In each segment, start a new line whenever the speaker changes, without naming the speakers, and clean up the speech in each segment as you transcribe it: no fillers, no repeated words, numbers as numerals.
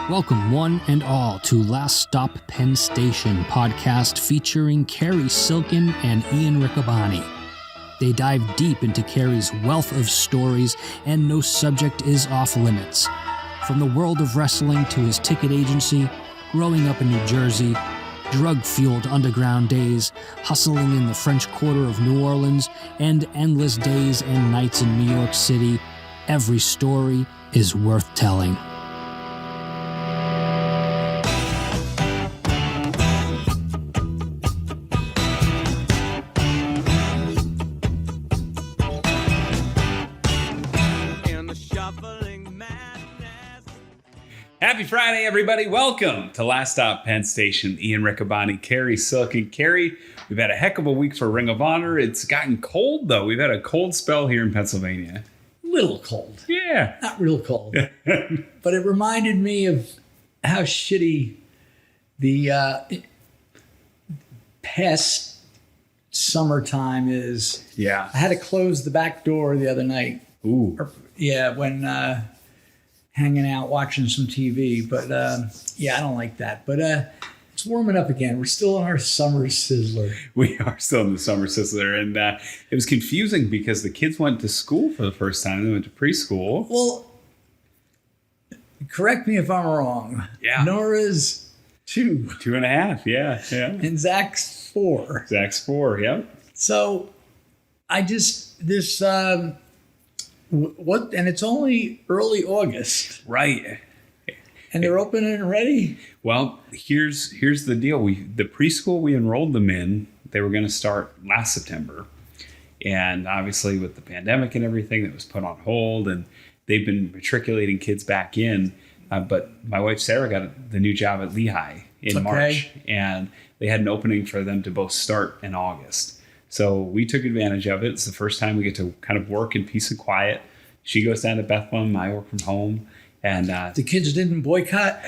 Welcome one and all to Last Stop Penn Station podcast featuring Cary Silkin and Ian Riccoboni. They dive deep into Cary's wealth of stories, and no subject is off limits. From the world of wrestling to his ticket agency, growing up in New Jersey, drug-fueled underground days, hustling in the French Quarter of New Orleans, and endless days and nights in New York City, every story is worth telling.
Happy Friday, everybody. Welcome to Last Stop Penn Station. Ian Riccoboni, Cary Silkin. Cary, we've had a heck of a week for Ring of Honor. It's gotten cold, though. We've had a cold spell here in Pennsylvania.
Little cold.
Yeah.
Not real cold. But it reminded me of how shitty the past summertime is.
Yeah.
I had to close the back door the other night.
Ooh.
When hanging out, watching some TV. But I don't like that. But it's warming up again. We're still in our summer sizzler.
We are still in the summer sizzler. And it was confusing because the kids went to school for the first time. They went to preschool.
Well, correct me if I'm wrong.
Yeah.
Nora's 2.
2.5. Yeah. Yeah.
And Zach's 4.
Zach's 4. Yep.
So I just, and it's only early August.
Right.
And they're open and ready?
Well, here's the deal. The preschool we enrolled them in, they were going to start last September. And obviously with the pandemic and everything, that was put on hold. And they've been matriculating kids back in. But my wife, Sarah, got the new job at Lehigh in March. And they had an opening for them to both start in August. So we took advantage of it. It's the first time we get to kind of work in peace and quiet. She goes down to Bethlehem. I work from home. And
the kids didn't boycott?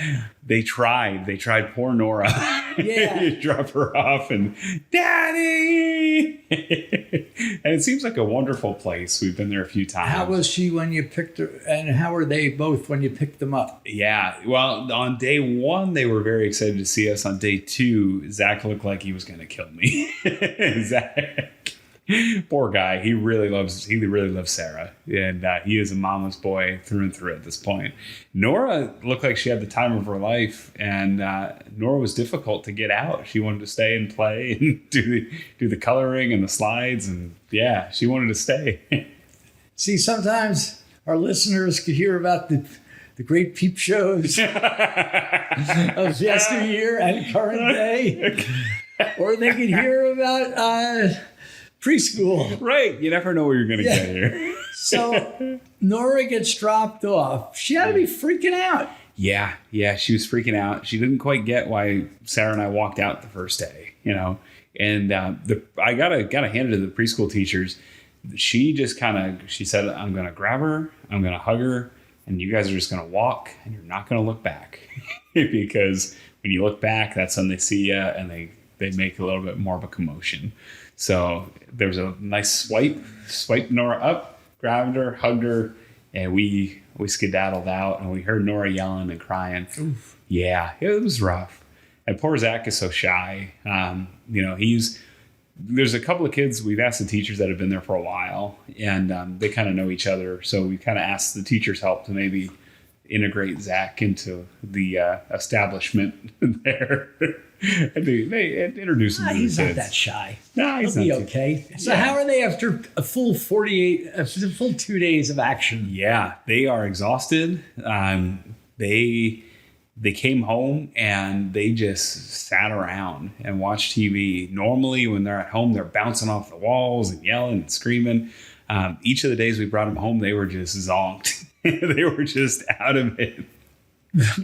They tried. They tried poor Nora.
Yeah.
You drop her off and, Daddy! And it seems like a wonderful place. We've been there a few times.
How was she when you picked her? And how were they both when you picked them up?
Yeah. Well, on day 1, they were very excited to see us. On day 2, Zach looked like he was going to kill me. Zach. Poor guy. He really loves Sarah. And he is a mama's boy through and through at this point. Nora looked like she had the time of her life. And Nora was difficult to get out. She wanted to stay and play and do the coloring and the slides. And yeah, she wanted to stay.
See, sometimes our listeners could hear about the great peep shows of yesteryear and current day. Or they could hear about preschool.
Right. You never know where you're going to get here.
So Nora gets dropped off. She had to be freaking out.
Yeah. Yeah. She was freaking out. She didn't quite get why Sarah and I walked out the first day, and I gotta hand it to the preschool teachers. She just she said, I'm going to grab her. I'm going to hug her. And you guys are just going to walk and you're not going to look back because when you look back, that's when they see you and they make a little bit more of a commotion. So there was a nice swipe Nora up, grabbed her, hugged her, and we skedaddled out, and we heard Nora yelling and crying. Oof. Yeah, it was rough. And poor Zach is so shy. There's a couple of kids, we've asked the teachers that have been there for a while, and they kind of know each other. So we kind of asked the teachers' help to maybe integrate Zach into the establishment there. And they introduced him to the kids.
He's not that shy.
No, he's
He'll
not.
be okay. So how are they after a full 2 days of action?
Yeah, they are exhausted. They came home and they just sat around and watched TV. Normally, when they're at home, they're bouncing off the walls and yelling and screaming. Each of the days we brought them home, they were just zonked. They were just out of it.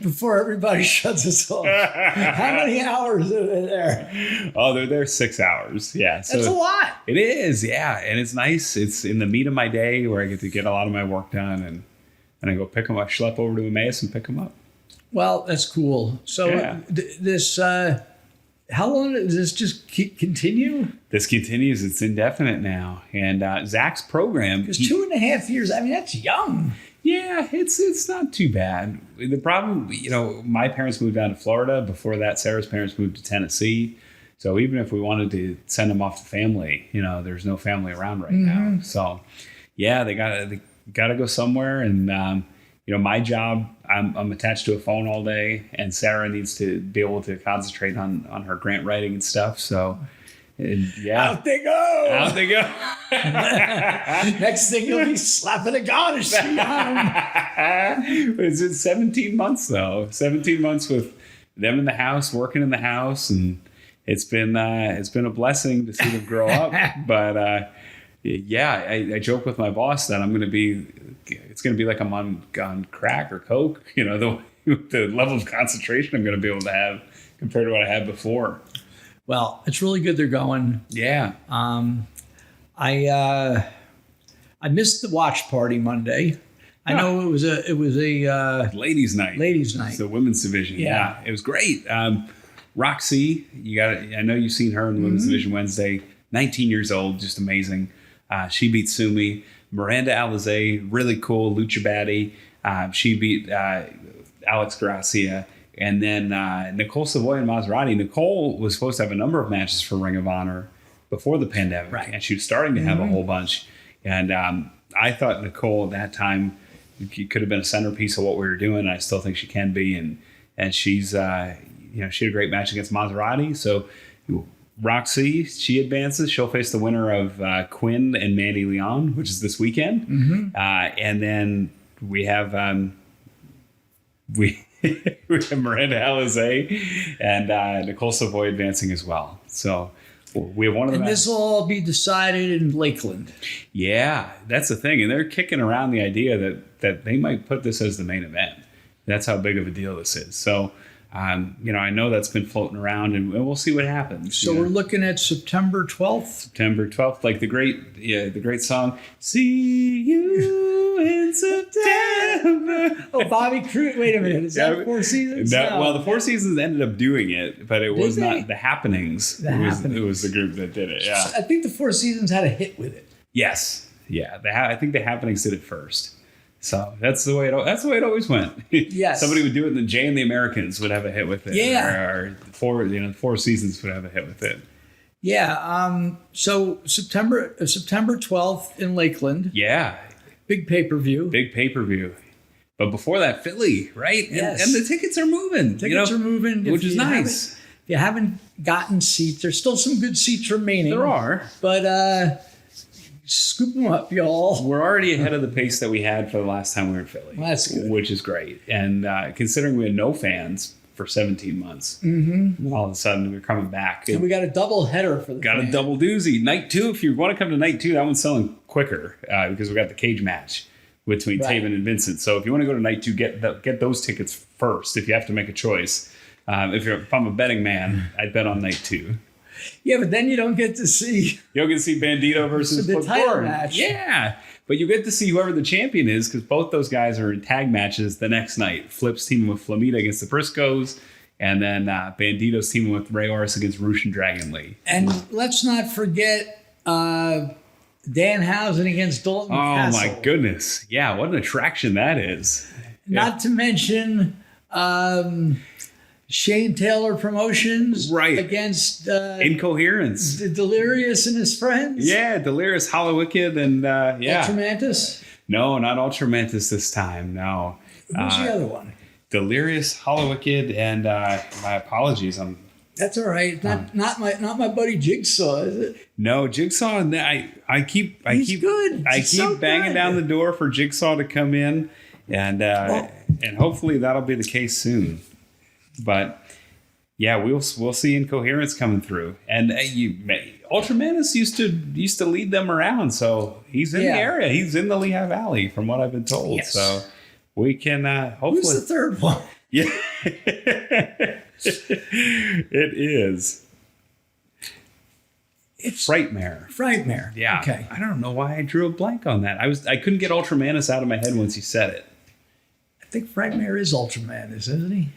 Before everybody shuts us off. How many hours are they there?
Oh, they're there 6 hours. Yeah. So
that's a lot.
It is. Yeah. And it's nice. It's in the meat of my day where I get to get a lot of my work done. And I go pick them up, schlep over to Emmaus and pick them up.
Well, that's cool. So this How long does this just continue?
This continues. It's indefinite now. And Zach's program...
Because 2.5 years, I mean, that's young.
Yeah, it's not too bad. The problem, my parents moved down to Florida. Before that, Sarah's parents moved to Tennessee. So even if we wanted to send them off to family, there's no family around right now. So yeah, they gotta go somewhere. And my job, I'm attached to a phone all day, and Sarah needs to be able to concentrate on her grant writing and stuff. So. Yeah.
Out they go.
Out they go.
Next thing you'll be slapping a garnish on them.
It's been 17 months though. 17 months with them in the house, working in the house, and it's been a blessing to see them grow up. But I joke with my boss that it's gonna be like I'm on crack or coke. The level of concentration I'm gonna be able to have compared to what I had before.
Well, it's really good they're going.
Yeah.
I missed the watch party Monday. I know it was a
ladies' night.
Ladies' night.
It's the women's division. Yeah. It was great. Roxy, I know you've seen her in the women's division Wednesday. 19 years old, just amazing. She beat Sumi. Miranda Alizé, really cool. Lucha Baddie. She beat Alex Gracia. And then Nicole Savoy and Maserati. Nicole was supposed to have a number of matches for Ring of Honor before the pandemic.
Right.
And she was starting to have a whole bunch. And I thought Nicole at that time could have been a centerpiece of what we were doing. And I still think she can be. And she's, she had a great match against Maserati. So Roxy, she advances. She'll face the winner of Quinn and Mandy Leon, which is this weekend. And then we have... we have Miranda Alizé and Nicole Savoy advancing as well. So we have one of them.
And this will all be decided in Lakeland.
Yeah, that's the thing. And they're kicking around the idea that they might put this as the main event. That's how big of a deal this is. So, I know that's been floating around, and we'll see what happens.
So we're looking at September 12th.
September 12th, like the great song, "See You in September."
Oh, Bobby Cruz. Wait a minute. Is that Four Seasons?
No. Well, the Four Seasons ended up doing it, but it was not the Happenings. It was the group that did it. Yeah.
I think the Four Seasons had a hit with it.
Yes. Yeah. I think the Happenings did it first. So that's the way it always went.
Yes.
Somebody would do it, and the Jay and the Americans would have a hit with it.
Yeah.
Or the Four Seasons would have a hit with it.
Yeah. So September 12th in Lakeland.
Yeah.
Big pay-per-view.
But before that, Philly, right?
Yes.
And the tickets are moving.
Tickets are moving.
Which is nice.
If you haven't gotten seats, there's still some good seats remaining.
There are.
But scoop them up, y'all.
We're already ahead of the pace that we had for the last time we were in Philly.
Well, that's good.
Which is great. And considering we had no fans for 17 months, all of a sudden we're coming back.
And we got a double header for the
Got a double doozy. Night 2, if you want to come to night 2, that one's selling quicker because we got the cage match between Taven and Vincent. So if you want to go to night 2, get those tickets first if you have to make a choice. If I'm a betting man, I'd bet on night 2.
Yeah, but then you don't get to see...
You'll get to see Bandito versus
the title
Bourne.
match.
Yeah, but you get to see whoever the champion is because both those guys are in tag matches the next night. Flip's teaming with Flamita against the Briscoes, and then Bandito's teaming with Ray Orris against Roosh and Dragon Lee.
And let's not forget Danhausen against Dalton Castle.
Oh, my goodness. Yeah, what an attraction that is.
Not to mention Shane Taylor Promotions against
Incoherence.
Delirious and his friends.
Yeah, Delirious, Hollow Wicked, and
Ultramantis?
No, not Ultramantis this time, no.
Who's the other one?
Delirious, Hollow Wicked, and my apologies,
that's all right. Not my buddy Jigsaw, is it?
No, Jigsaw. I keep
good.
I keep banging down the door for Jigsaw to come in, and hopefully that'll be the case soon. But yeah, we'll see Incoherence coming through, and Ultramantis used to lead them around, so he's in the area. He's in the Lehigh Valley, from what I've been told. Yes. So we can hopefully.
Who's the third one?
Yeah. It is.
It's
Frightmare.
Frightmare.
Yeah.
Okay.
I don't know why I drew a blank on that. I couldn't get Ultramantis out of my head once you said it.
I think Frightmare is Ultramantis, isn't he?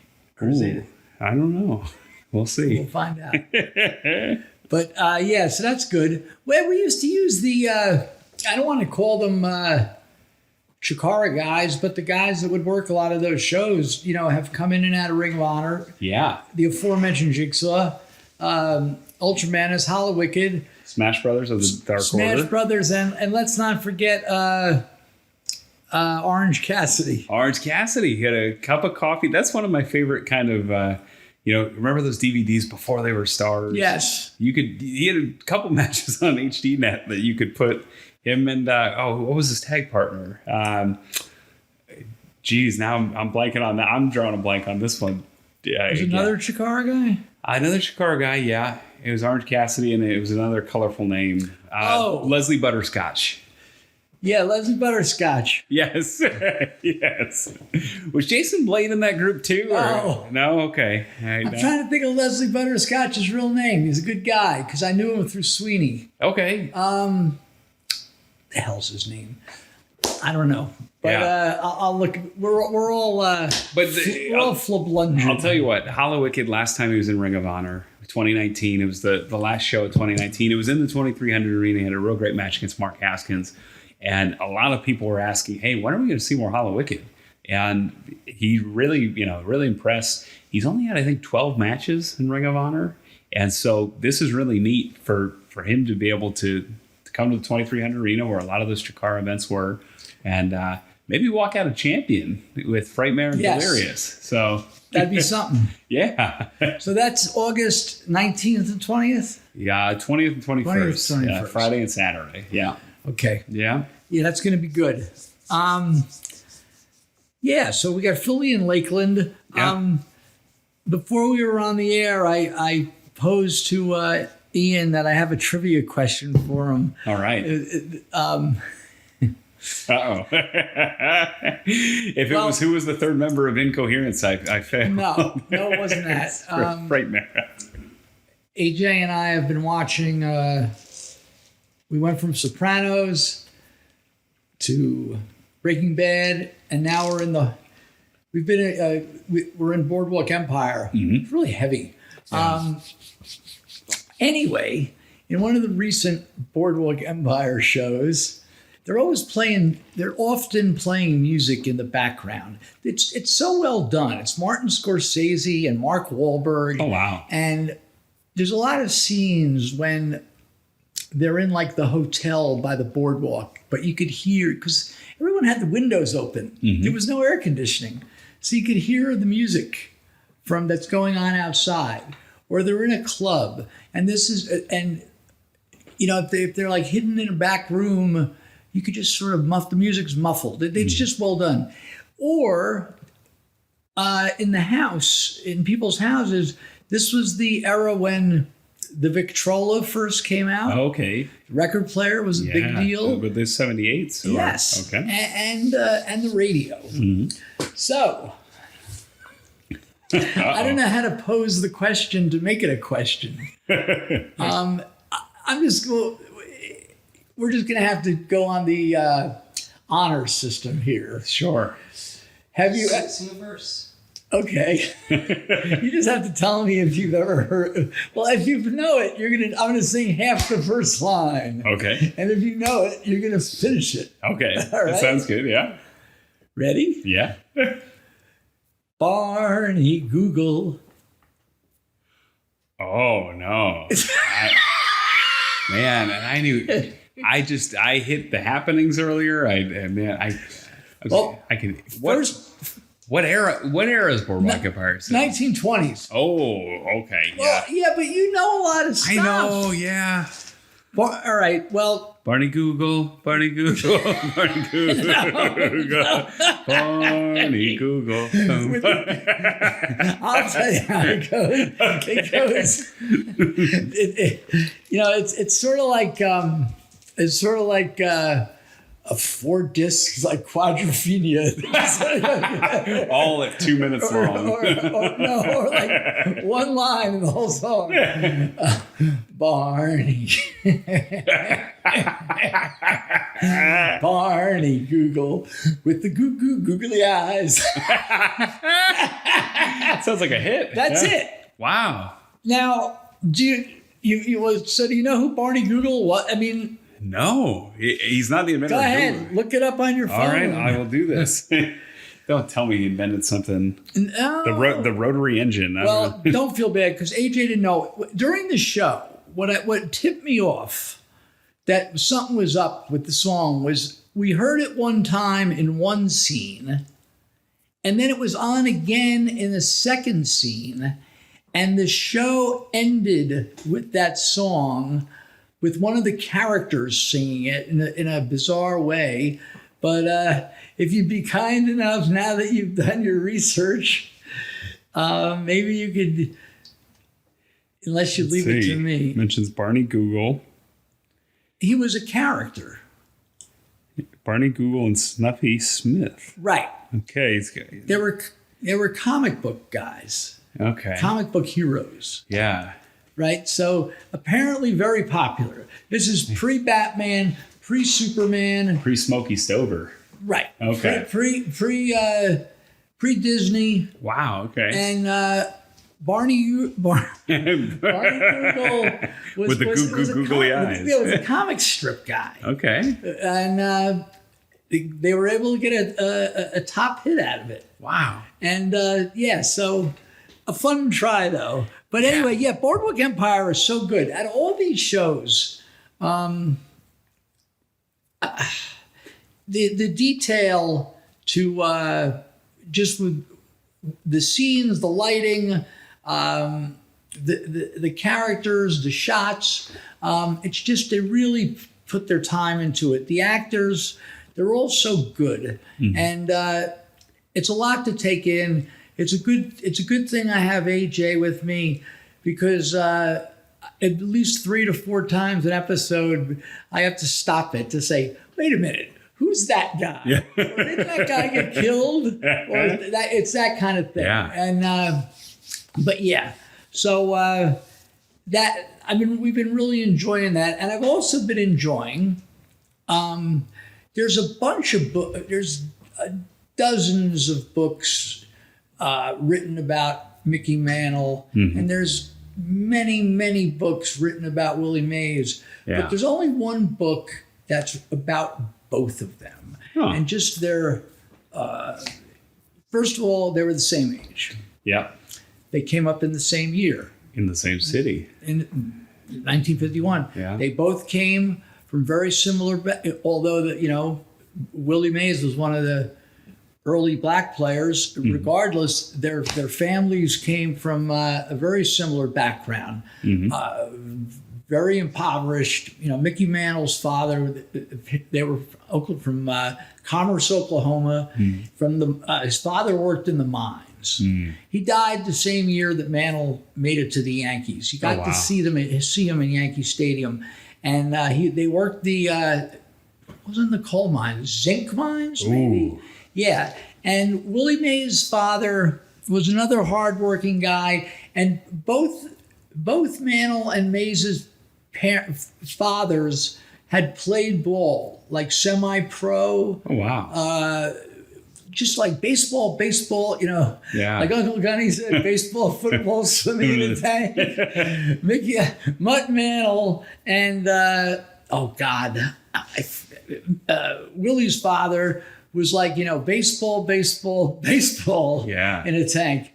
Ooh, I don't know. We'll see.
We'll find out. But so that's good. Well, we used to use the I don't want to call them Chikara guys, but the guys that would work a lot of those shows, have come in and out of Ring of Honor.
Yeah.
The aforementioned Jigsaw, Ultramanus, Hollow Wicked,
Smash Brothers of the Dark Order.
Smash Brothers, and let's not forget Orange Cassidy.
Orange Cassidy. He had a cup of coffee. That's one of my favorite kind of, remember those DVDs before they were stars?
Yes.
He had a couple matches on HD Net that you could put him and, what was his tag partner? Now I'm blanking on that. I'm drawing a blank on this one. Yeah,
There's another Chikara guy?
Another Chikara guy, yeah. It was Orange Cassidy, and it was another colorful name. Leslie Butterscotch.
Yeah, Leslie Butterscotch.
Yes. Yes. Was Jason Blade in that group too?
No.
No? Okay.
I'm trying to think of Leslie Butterscotch's real name. He's a good guy because I knew him through Sweeney.
Okay.
The hell's his name? I don't know. But I'll look. We're all flublunging.
I'll tell you what. Hollow Wicked, last time he was in Ring of Honor, 2019. It was the last show of 2019. It was in the 2300 arena. He had a real great match against Mark Haskins. And a lot of people were asking, hey, when are we going to see more Hollow Wicked? And he really, really impressed. He's only had, I think, 12 matches in Ring of Honor. And so this is really neat for him to be able to come to the 2300 arena where a lot of those Chikara events were and maybe walk out a champion with Frightmare and Delirious. So
that'd be something.
Yeah.
So that's August 19th and 20th?
Yeah, 20th and 21st. 20th, 21st. Yeah, Friday and Saturday. Yeah.
Okay.
Yeah.
Yeah, that's going to be good. So we got Philly and Lakeland.
Yeah.
Before we were on the air, I posed to Ian that I have a trivia question for him.
All right. Uh-oh. If it was who was the third member of Incoherence, I failed.
No, it wasn't that.
Frightmare.
AJ and I have been watching, we went from Sopranos to Breaking Bad, and now we're in Boardwalk Empire. Mm-hmm. It's really heavy. Yeah. Anyway, in one of the recent Boardwalk Empire shows, they're often playing music in the background. It's so well done. It's Martin Scorsese and Mark Wahlberg.
Oh, wow.
And there's a lot of scenes when they're in like the hotel by the boardwalk, but you could hear, because everyone had the windows open. Mm-hmm. There was no air conditioning. So you could hear the music that's going on outside, or they're in a club. And if they're like hidden in a back room, you could just sort of the music's muffled. It's just well done. Or in the house, in people's houses, this was the era when the Victrola first came out.
Okay.
Record player was a big deal.
With the 78s?
Yes.
Okay.
And the radio. Mm-hmm. So, I don't know how to pose the question to make it a question. We're just going to have to go on the honor system here.
Sure.
Have you
sing a verse?
Okay. You just have to tell me if you've ever heard. Well, if you know it, I'm gonna sing half the first line.
Okay.
And if you know it, you're gonna finish it.
Okay.
All right.
That sounds good. Yeah.
Ready?
Yeah.
Barney Google.
Oh no. Man, and I knew. I hit the happenings earlier. I can. What era is Boardwalk Empire?
1920s.
Oh, okay. Yeah.
Well, yeah, but you know a lot of stuff.
I know, yeah.
All right, well.
Barney Google. Barney Google. Barney Google.
I'll tell you how it goes. It goes. It's sort of like a 4 discs like Quadrophenia.
All at 2 minutes long.
or like one line in the whole song. Barney. Barney Google with the googly eyes.
Sounds like a hit.
That's it.
Wow.
Now, do you know who Barney Google was? I mean,
No, he's not the inventor.
Go
of
ahead,
Google.
look it up on your phone.
All right, I will do this. Don't tell me he invented something.
No.
The rotary engine.
Well, don't feel bad because AJ didn't know. During the show, what tipped me off that something was up with the song was we heard it one time in one scene, and then it was on again in the second scene, and the show ended with that song with one of the characters singing it in a bizarre way. But if you'd be kind enough, now that you've done your research, maybe you could, unless you leave it to me.
Mentions Barney Google.
He was a character.
Barney Google and Snuffy Smith.
Right.
Okay.
They were comic book guys.
Okay.
Comic book heroes.
Yeah.
Right? So apparently very popular. This is pre-Batman, pre-Superman.
Pre-Smokey Stover.
Right.
Okay.
Pre-Disney.
Wow. Okay.
And Barney Google
With the googly eyes.
Yeah, was a comic strip guy.
Okay.
And they were able to get a top hit out of it.
Wow.
And so a fun try though. But anyway, Boardwalk Empire is so good. Out of all these shows, the detail to just with the scenes, the lighting, the characters, the shots, it's just they really put their time into it. The actors, they're all so good, and it's a lot to take in. It's a good thing I have AJ with me because at least 3 to 4 times an episode I have to stop it to say, wait a minute, who's that guy?
Yeah.
Or didn't that guy get killed? Or it's that kind of thing.
Yeah.
And but yeah, so we've been really enjoying that, and I've also been enjoying. There's a bunch of there's dozens of books written about Mickey Mantle, and there's many books written about Willie Mays, but there's only one book that's about both of them, and just their. First of all, they were the same age.
Yeah.
They came up in the same year.
In the same city.
In 1951.
Yeah.
They both came from very similar, although Willie Mays was one of the early black players. Regardless, their families came from a very similar background. Very impoverished. Mickey Mantle's father, they were from Commerce, Oklahoma. His father worked in the mines. He died the same year that Mantle made it to the Yankees. He got to see him in Yankee Stadium, and they worked wasn't the coal mines, zinc mines, maybe.
Ooh.
Yeah, and Willie Mays' father was another hardworking guy, and both Mantle and Mays' fathers had played ball, like semi-pro.
Oh, wow.
Just like baseball,
Yeah.
like Uncle Gunny said, baseball, football, swimming in the tank. Mickey, Mutt Mantle, and Willie's father was like, baseball in a tank.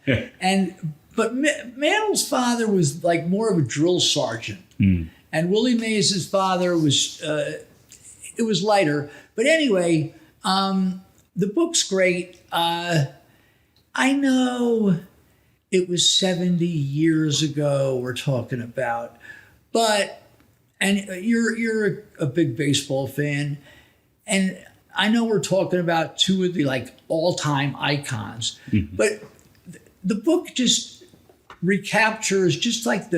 But Mantle's father was like more of a drill sergeant. And Willie Mays' father was, it was lighter. But anyway, the book's great. I know it was 70 years ago we're talking about, and you're a big baseball fan, and I know we're talking about two of the all-time icons, but the book just recaptures just what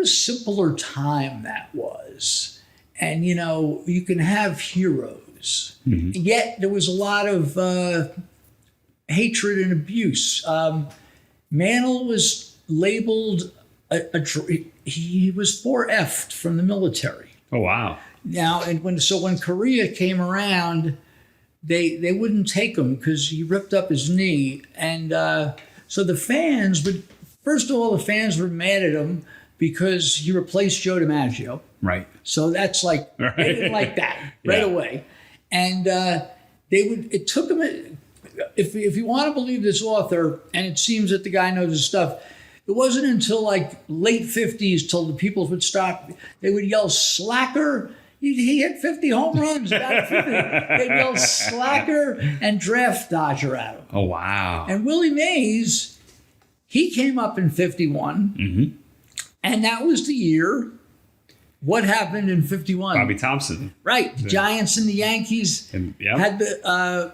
a simpler time that was. And, you can have heroes. Yet there was a lot of hatred and abuse. Mantle was labeled, he was 4F'd from the military.
Oh, wow.
Now, when Korea came around, they wouldn't take him because he ripped up his knee. And so the fans were mad at him because he replaced Joe DiMaggio.
Right.
So that's like,
Right.
they didn't like that right
Yeah.
away. And it took them, if you want to believe this author, and it seems that the guy knows his stuff, it wasn't until like late 50s till the people would stop, they would yell slacker. He hit 50 home runs. About 50. They'd yell slacker and draft dodger at him.
Oh, wow.
And Willie Mays, he came up in 51.
Mm-hmm.
And that was the year. What happened in 51?
Bobby Thompson.
Right. The Giants and the Yankees had the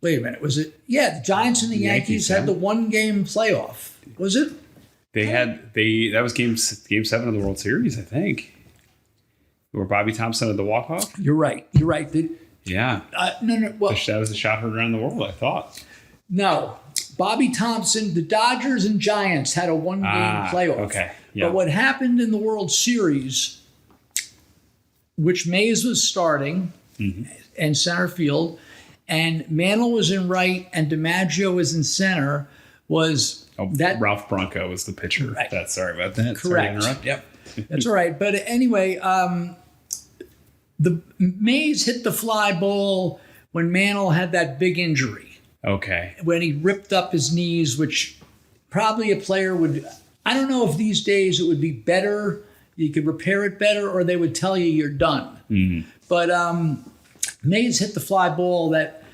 wait a minute. Was it? Yeah, the Giants and the Yankees had the 1-game playoff. Was it?
That was game 7 of the World Series, I think. Where Bobby Thompson had the walk-off.
You're right.
Yeah.
No. Well,
That was a shot heard around the world, I thought.
no. Bobby Thompson, the Dodgers and Giants had a 1-game playoff.
Okay. Yeah.
But what happened in the World Series, which Mays was starting in center field, and Mantle was in right, and DiMaggio was in center, was that
Ralph Bronco was the pitcher.
Right.
Sorry about that.
Correct.
Sorry to interrupt. Yep.
That's all right. But anyway, the Mays hit the fly ball when Mantle had that big injury.
Okay.
When he ripped up his knees, which probably a player would, I don't know if these days it would be better, you could repair it better, or they would tell you you're done. Mm-hmm. But Mays hit the fly ball that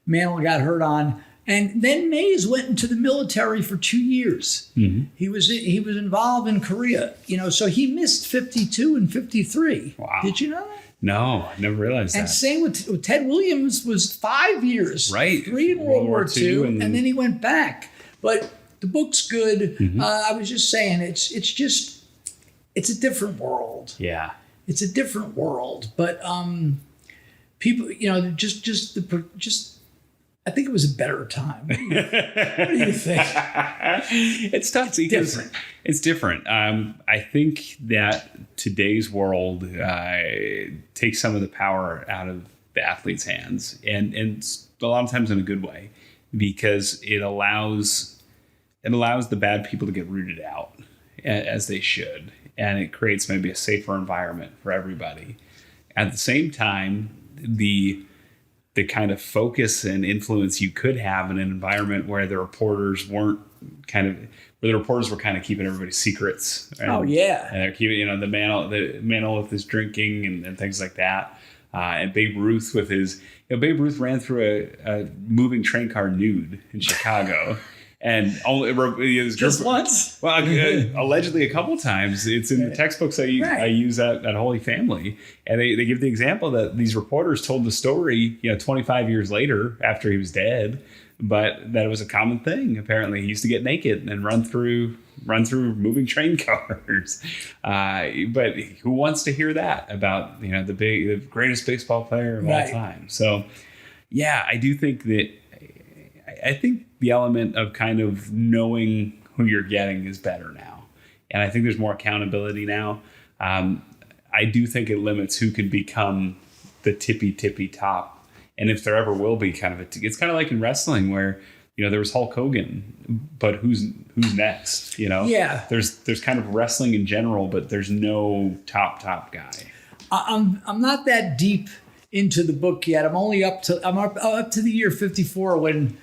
Mantle got hurt on. And then Mays went into the military for 2 years. Mm-hmm. He was involved in Korea, so he missed 52 and 53.
Wow.
Did you know that?
No, I never realized that.
And same with Ted Williams was 5 years.
Right.
3 in World War II,
and
then he went back. But the book's good.
Mm-hmm.
I was just saying, it's a different world.
Yeah.
It's a different world. But people, I think it was a better time. What do you think?
It's tough.
Different.
It's different. I think that today's world takes some of the power out of the athlete's hands, and a lot of times in a good way, because it allows the bad people to get rooted out as they should, and it creates maybe a safer environment for everybody. At the same time, the kind of focus and influence you could have in an environment where the reporters were kind of keeping everybody's secrets. And they're keeping, the Mantle with his drinking and things like that. And Babe Ruth with his, Babe Ruth ran through a moving train car nude in Chicago. And only
just once.
Well, allegedly a couple times. It's in the textbooks I use at Holy Family, and they give the example that these reporters told the story, 25 years later after he was dead, but that it was a common thing. Apparently, he used to get naked and run through moving train cars. But who wants to hear that about the greatest baseball player of all time? So, yeah, I do think that. I think the element of kind of knowing who you're getting is better now. And I think there's more accountability now. I do think it limits who can become the tippy top. And if there ever will be it's kind of like in wrestling where, there was Hulk Hogan, but who's next?
Yeah.
There's kind of wrestling in general, but there's no top guy.
I'm not that deep into the book yet. I'm up to the year 54 when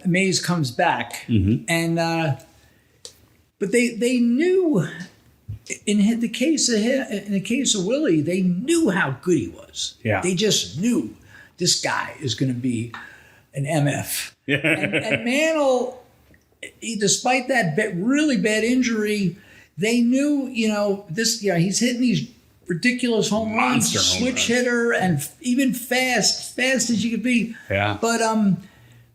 Mays comes back, and but they knew in the case of Willie, they knew how good he was.
Yeah,
they just knew this guy is going to be an MF. and Mantle, despite that really bad injury, they knew he's hitting these ridiculous home runs, switch hitter, and even fast as you could be.
Yeah,
but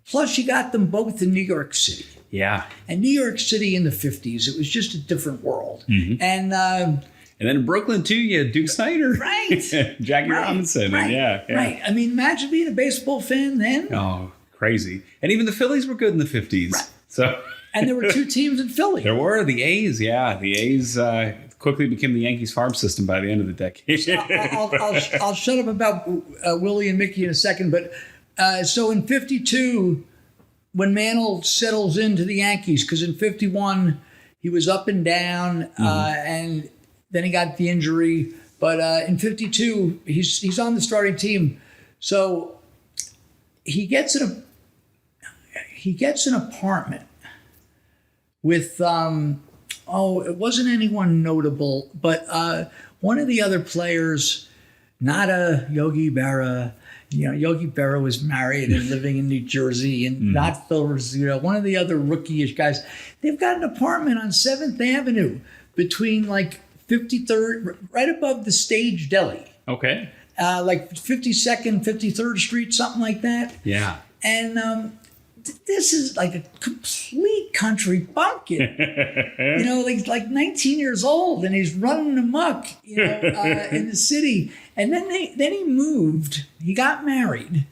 plus, you got them both in New York City.
Yeah.
And New York City in the 50s, it was just a different world. Mm-hmm. And
then in Brooklyn, too, you had Duke Snider.
Right.
Jackie Robinson.
Right.
Yeah.
Right. I mean, imagine being a baseball fan then.
Oh, crazy. And even the Phillies were good in the 50s.
Right.
So.
And there were 2 teams in Philly.
There were. The A's, yeah. The A's quickly became the Yankees farm system by the end of the decade.
I'll shut up about Willie and Mickey in a second, but so in 52, when Mantle settles into the Yankees, because in 51 he was up and down, and then he got the injury. But in 52, he's on the starting team. So he gets an apartment with it wasn't anyone notable, but one of the other players, not a Yogi Berra. Yogi Berra was married and living in New Jersey, and not Phil Rizzuto. One of the other rookie-ish guys. They've got an apartment on 7th Avenue between like 53rd, right above the Stage Deli.
Okay.
Like 52nd, 53rd Street, something like that.
Yeah.
And this is like a complete country bumpkin. Like 19 years old, and he's running amok, in the city. And then he moved. He got married,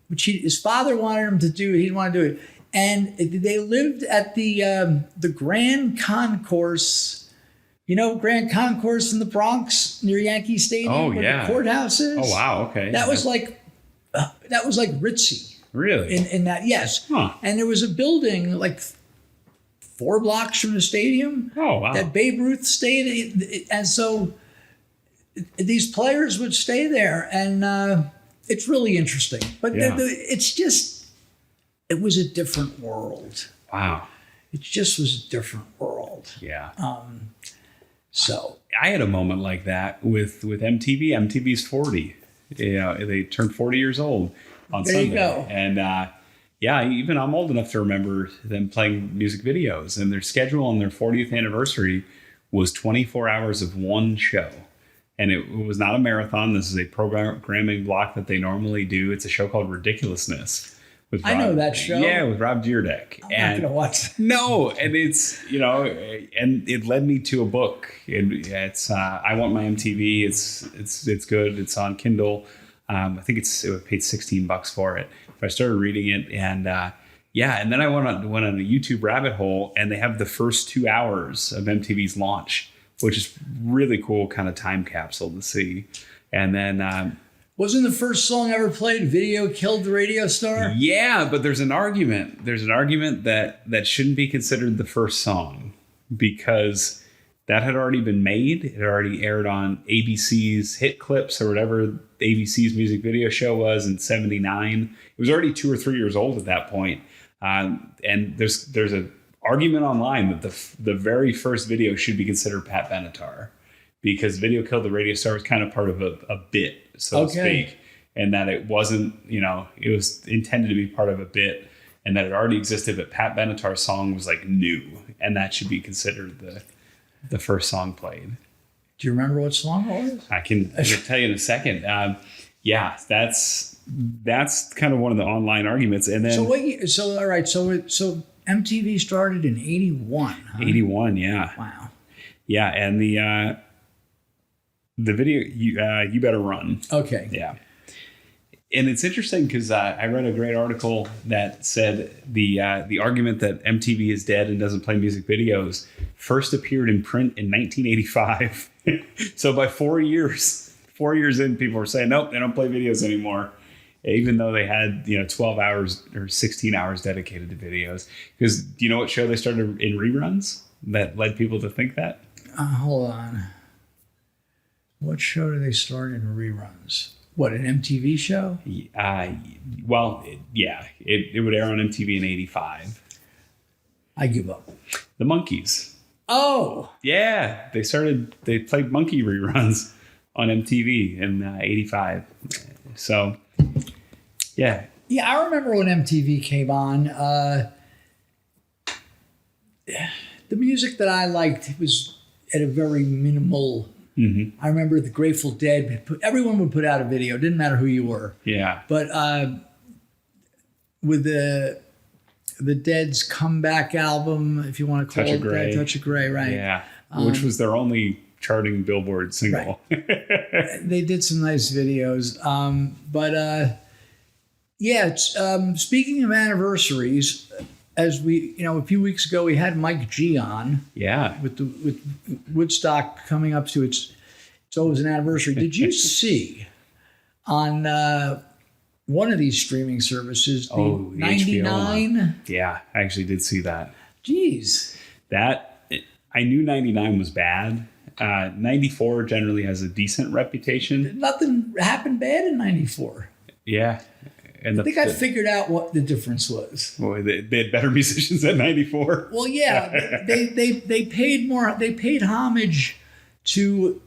which his father wanted him to do. He didn't want to do it. And they lived at the Grand Concourse. Grand Concourse in the Bronx near Yankee Stadium, where the courthouse is.
Oh wow, okay.
That was like ritzy.
Really?
In that, yes.
Huh.
And there was a building like 4 blocks from the stadium.
Oh wow.
That Babe Ruth stayed, and so these players would stay there, and it's really interesting. But it's just, it was a different world.
Wow.
It just was a different world.
Yeah.
So
I had a moment like that with MTV. MTV's 40. They turned 40 years old on
there
Sunday.
You go.
And even I'm old enough to remember them playing music videos, and their schedule on their 40th anniversary was 24 hours of one show. And it was not a marathon. This is a programming block that they normally do. It's a show called Ridiculousness.
I know that show.
Yeah, with Rob Dyrdek.
I'm not going to watch it.
No, and it's, and it led me to a book. It's I Want My MTV. It's good. It's on Kindle. I think it paid $16 for it. But I started reading it, and and then I went on a YouTube rabbit hole, and they have the first 2 hours of MTV's launch, which is really cool, kind of time capsule to see. And then
wasn't the first song ever played "Video Killed the Radio Star"?
Yeah, but there's an argument. There's an argument that shouldn't be considered the first song, because that had already been made. It had already aired on ABC's Hit Clips, or whatever ABC's music video show was, in '79. It was already 2 or 3 years old at that point. And there's an argument online that the very first video should be considered Pat Benatar, because Video Killed the Radio Star was kind of part of a bit, so to speak, and that it wasn't, it was intended to be part of a bit, and that it already existed, but Pat Benatar's song was like new, and that should be considered the first song played.
Do you remember what song it was?
I can tell you in a second. That's kind of one of the online arguments. And then
all right, so MTV started in 81. Huh?
81, yeah.
Wow.
Yeah, and the video, You Better Run.
Okay.
Yeah. And it's interesting because I read a great article that said the argument that MTV is dead and doesn't play music videos first appeared in print in 1985. So by 4 years in, people were saying, nope, they don't play videos anymore, even though they had 12 hours or 16 hours dedicated to videos. Because do you know what show they started in reruns that led people to think that?
Hold on. What show do they start in reruns? What, an MTV show?
Well, yeah, it would air on MTV in 85.
I give up.
The Monkees.
Oh!
Yeah, they played Monkey reruns on MTV in 85. So, yeah.
Yeah, I remember when MTV came on. The music that I liked was at a very minimal... Mm-hmm. I remember the Grateful Dead. Everyone would put out a video. Didn't matter who you were.
Yeah.
But with the Dead's comeback album, if you want to call it that, Touch of Grey, right?
Yeah. Which was their only charting Billboard single.
Right. They did some nice videos. Speaking of anniversaries, as we, a few weeks ago, we had Mike G on.
Yeah.
With Woodstock coming up to it's always an anniversary. Did you see on one of these streaming services, the 99?
Yeah, I actually did see that.
Jeez.
That, I knew 99 was bad. 94 generally has a decent reputation.
Nothing happened bad in 94.
Yeah. And
I think I figured out what the difference was.
Well, they had better musicians at 94.
Well, yeah, they paid more. They paid homage to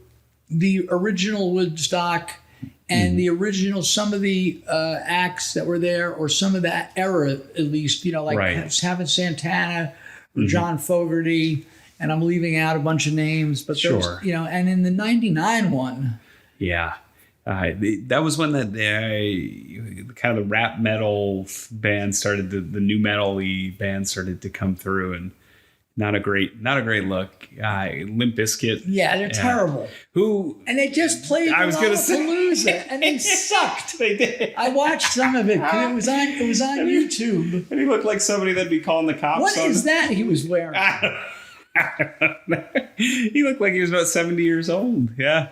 the original Woodstock and the original, some of the acts that were there, or some of that era at least. Like having Santana or John Fogerty, and I'm leaving out a bunch of names, but
sure.
And in the 99 one,
yeah. That was when the kind of the rap metal band started, the new metal-y band started to come through, and not a great look. Limp Bizkit.
Yeah, they're terrible.
And
they just played Lollapalooza, and they sucked.
They did.
I watched some of it because it was on YouTube.
And he looked like somebody that'd be calling the cops.
What is that he was wearing?
He looked like he was about 70 years old. Yeah.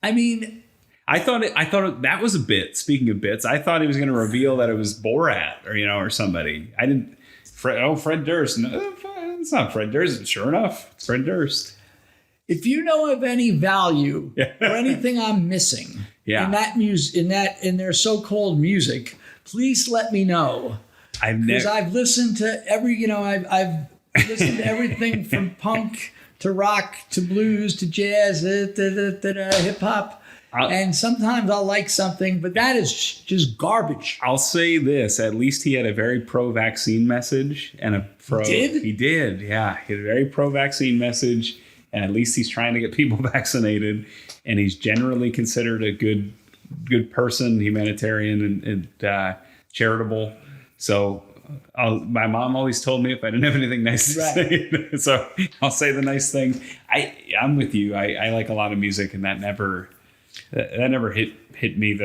I mean,
I thought that was a bit. Speaking of bits, I thought he was going to reveal that it was Borat or somebody. I didn't. Fred Durst. No, it's not Fred Durst. Sure enough, it's Fred Durst.
If you know of any value or anything I'm missing in that in their so-called music, please let me know. Because I've listened to I've listened to everything from punk to rock to blues to jazz, hip hop. And sometimes I'll like something, but that is just garbage.
I'll say this. At least he had a very pro-vaccine message and a pro...
He did?
He did, yeah. He had a very pro-vaccine message, and at least he's trying to get people vaccinated. And he's generally considered a good person, humanitarian, and charitable. So my mom always told me if I didn't have anything nice to say, so I'll say the nice things. I'm with you. I like a lot of music, and that never hit me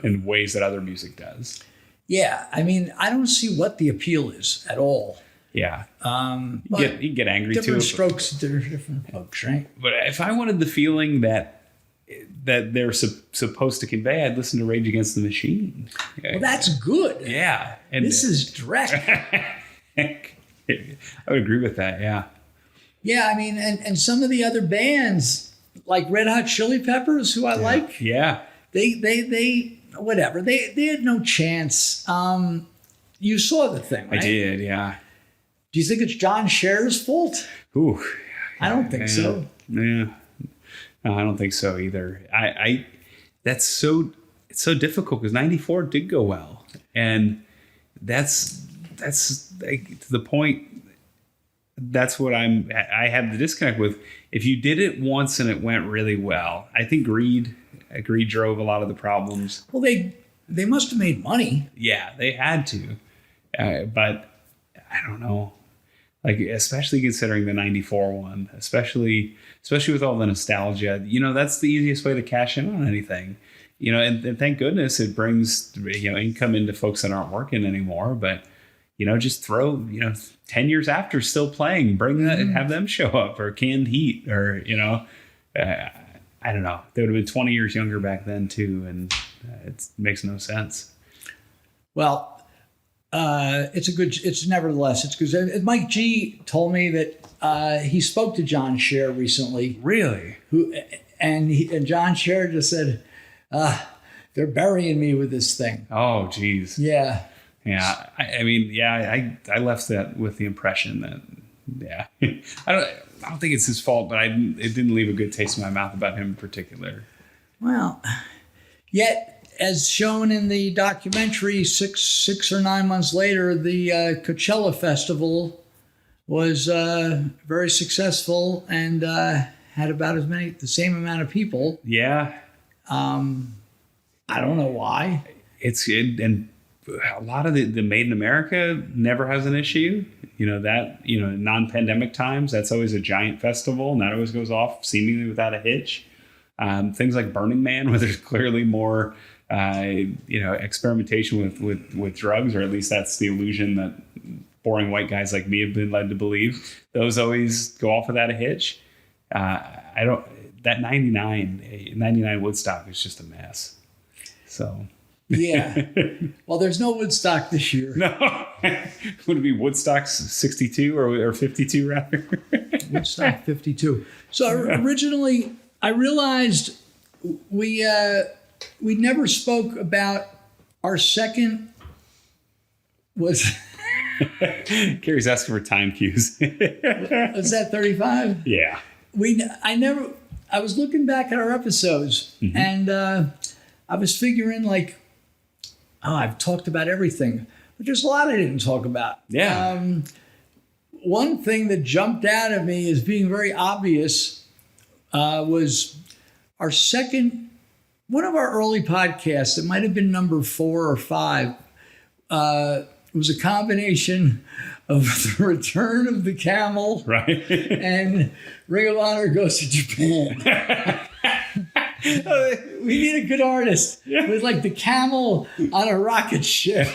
in ways that other music does.
Yeah, I mean, I don't see what the appeal is at all.
Yeah, you can get angry too.
Different strokes, different folks, right?
But if I wanted the feeling that they're supposed to convey, I'd listen to Rage Against the Machine.
Well, that's good.
Yeah,
and this is direct.
I would agree with that. Yeah.
Yeah, I mean, and some of the other bands, like Red Hot Chili Peppers, who I like.
Yeah.
They whatever. They had no chance. You saw the thing, right?
I did, yeah.
Do you think it's John Scher's fault?
Ooh.
I don't think so.
Yeah. No, I don't think so either. It's so difficult because 94 did go well. And that's like, to the point. That's what I have the disconnect with. If you did it once and it went really well, I think greed drove a lot of the problems.
Well, they must have made money.
Yeah, they had to. But I don't know. Like, especially considering the 94 one, especially with all the nostalgia, that's the easiest way to cash in on anything, and thank goodness it brings, income into folks that aren't working anymore. But, just throw, 10 years after still playing, bring that and have them show up, or Canned Heat, or, I don't know. They would have been 20 years younger back then too. And it makes no sense.
Well, it's nevertheless, it's good. Mike G told me that he spoke to John Scher recently.
Really?
And John Scher just said, they're burying me with this thing.
Oh, geez.
Yeah.
Yeah. I left that with the impression that, I don't think it's his fault, but it didn't leave a good taste in my mouth about him in particular.
Well, yet, as shown in the documentary, 6 or 9 months later, the Coachella Festival was very successful and had about the same amount of people.
Yeah.
I don't know why.
And a lot of the Made in America never has an issue. Non-pandemic times, that's always a giant festival, and that always goes off seemingly without a hitch. Things like Burning Man, where there's clearly more experimentation with drugs, or at least that's the illusion that boring white guys like me have been led to believe. Those always go off without a hitch. That 99 Woodstock is just a mess. So
Yeah. Well, there's no Woodstock this year.
No. Would it be Woodstock's 62 or 52 rather?
Woodstock 52. So originally, I realized we never spoke about our second was.
Cary's asking for time cues.
Was that 35?
Yeah.
I was looking back at our episodes, and I was figuring like, I've talked about everything, but there's a lot I didn't talk about.
Yeah.
One thing that jumped out at me as being very obvious was our one of our early podcasts. It might have been number 4 or 5. It was a combination of the return of the camel,
Right.
and Ring of Honor goes to Japan. We need a good artist with like the camel on a rocket ship.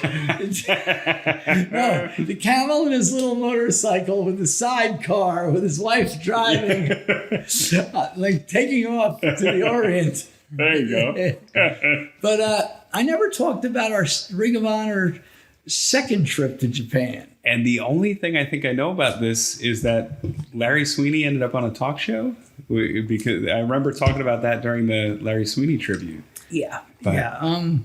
No, the camel in his little motorcycle with the sidecar with his wife driving, like taking off to the Orient.
There you go.
But I never talked about our Ring of Honor second trip to Japan.
And the only thing I think I know about this is that Larry Sweeney ended up on a talk show, because I remember talking about that during the Larry Sweeney tribute.
Yeah.
But
Yeah.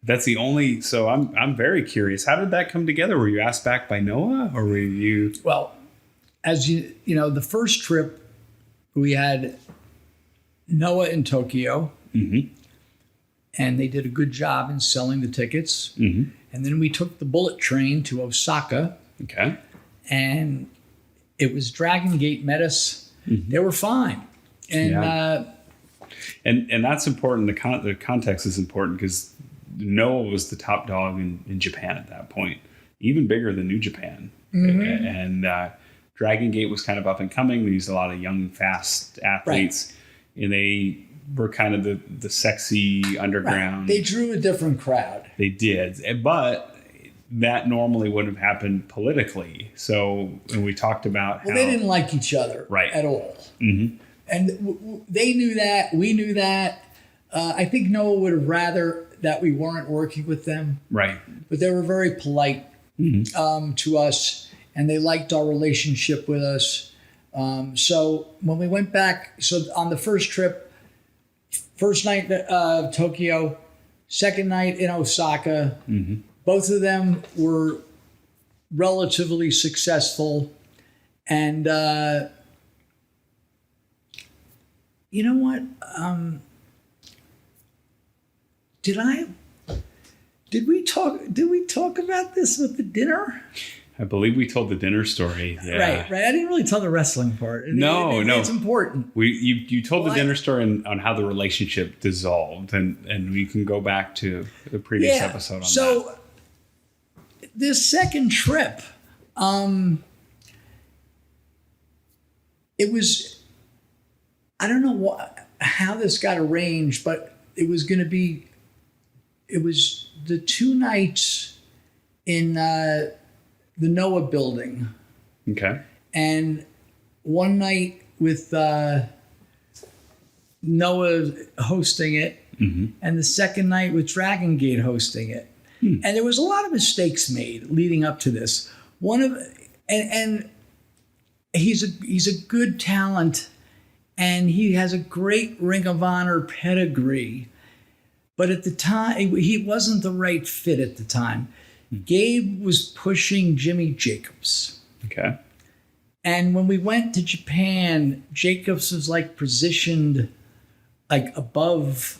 That's the only. So I'm very curious. How did that come together? Were you asked back by Noah, or were you?
Well, as you know, the first trip we had Noah in Tokyo, and they did a good job in selling the tickets. And then we took the bullet train to Osaka.
Okay.
And it was Dragon Gate met us. They were fine. And
and that's important. The context is important because Noah was the top dog in Japan at that point, even bigger than New Japan. And Dragon Gate was kind of up and coming. They used a lot of young, fast athletes. Right. And they were kind of the sexy underground.
Right. They drew a different crowd.
They did. But that normally wouldn't have happened politically. So, and we talked about how
they didn't like each other at all. And they knew that. We knew that. I think Noah would have rather that we weren't working with them.
Right.
But they were very polite to us, and they liked our relationship with us. So when we went back, so on the first trip, first night Tokyo, second night in Osaka, both of them were relatively successful. And you know what? Did we talk about this with the dinner?
I believe we told the dinner story. Yeah.
Right. I didn't really tell the wrestling part.
No.
It's important.
You told the dinner story on how the relationship dissolved, and we can go back to the previous episode on that.
So this second trip, it was, I don't know how this got arranged, but it was the 2 nights in the Noah building.
Okay.
And one night with Noah hosting it, and the second night with Dragon Gate hosting it. And there was a lot of mistakes made leading up to this. And he's a good talent, and he has a great Ring of Honor pedigree. But at the time, he wasn't the right fit at the time. Gabe was pushing Jimmy Jacobs.
Okay.
And when we went to Japan, Jacobs was like positioned like above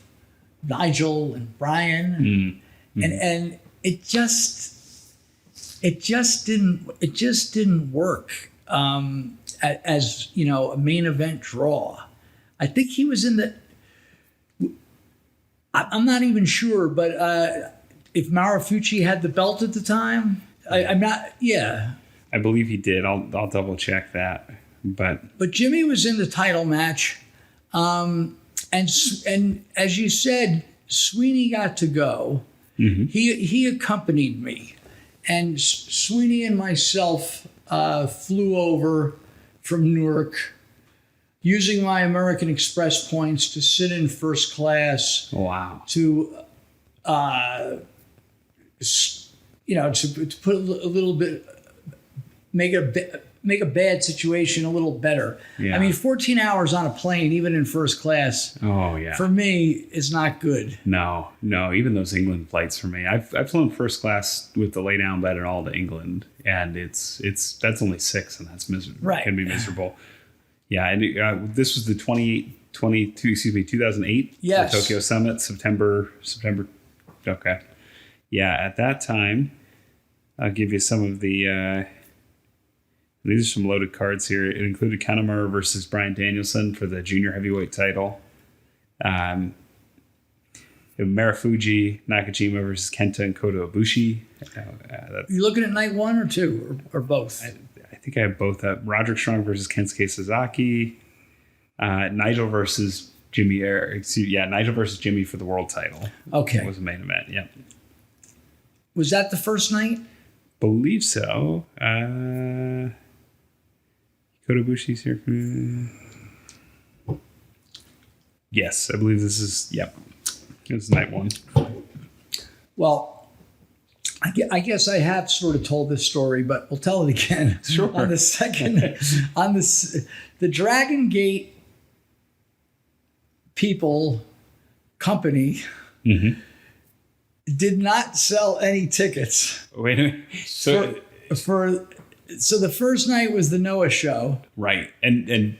Nigel and Brian. And it just didn't work as, you know, a main event draw. I think he was in the, I'm not even sure, but if Marufuji had the belt at the time, I'm not. Yeah,
I believe he did. I'll double check that. But
Jimmy was in the title match, and as you said, Sweeney got to go. He accompanied me, and Sweeney and myself flew over from Newark, using my American Express points to sit in first class.
Wow.
To to put a little bit, make a bad situation a little better.
Yeah.
I mean, 14 hours on a plane, even in first class,
Oh yeah.
for me, is not good.
No, even those England flights for me. I've flown first class with the lay down bed and all to England, and that's only 6, and that's miserable.
Right.
Can be miserable. Yeah, and this was the 2008
Yes.
the Tokyo Summit, September. Okay. Yeah, at that time, I'll give you some of the. These are some loaded cards here. It included Kanemaru versus Bryan Danielson for the junior heavyweight title. Marufuji Nakajima versus Kenta and Kota Ibushi.
You looking at night 1 or 2 or both?
I think I have both. Roderick Strong versus Kensuke Sasaki. Nigel versus Jimmy. Nigel versus Jimmy for the world title.
Okay.
That was the main event. Yeah.
Was that the first night?
Believe so. Kota Ibushi's here. Yes, I believe this is. Yep. It was night 1.
Well, I guess I have sort of told this story, but we'll tell it again.
Sure.
On the second, the Dragon Gate company did not sell any tickets.
Wait a minute. So
the first night was the Noah show.
Right. And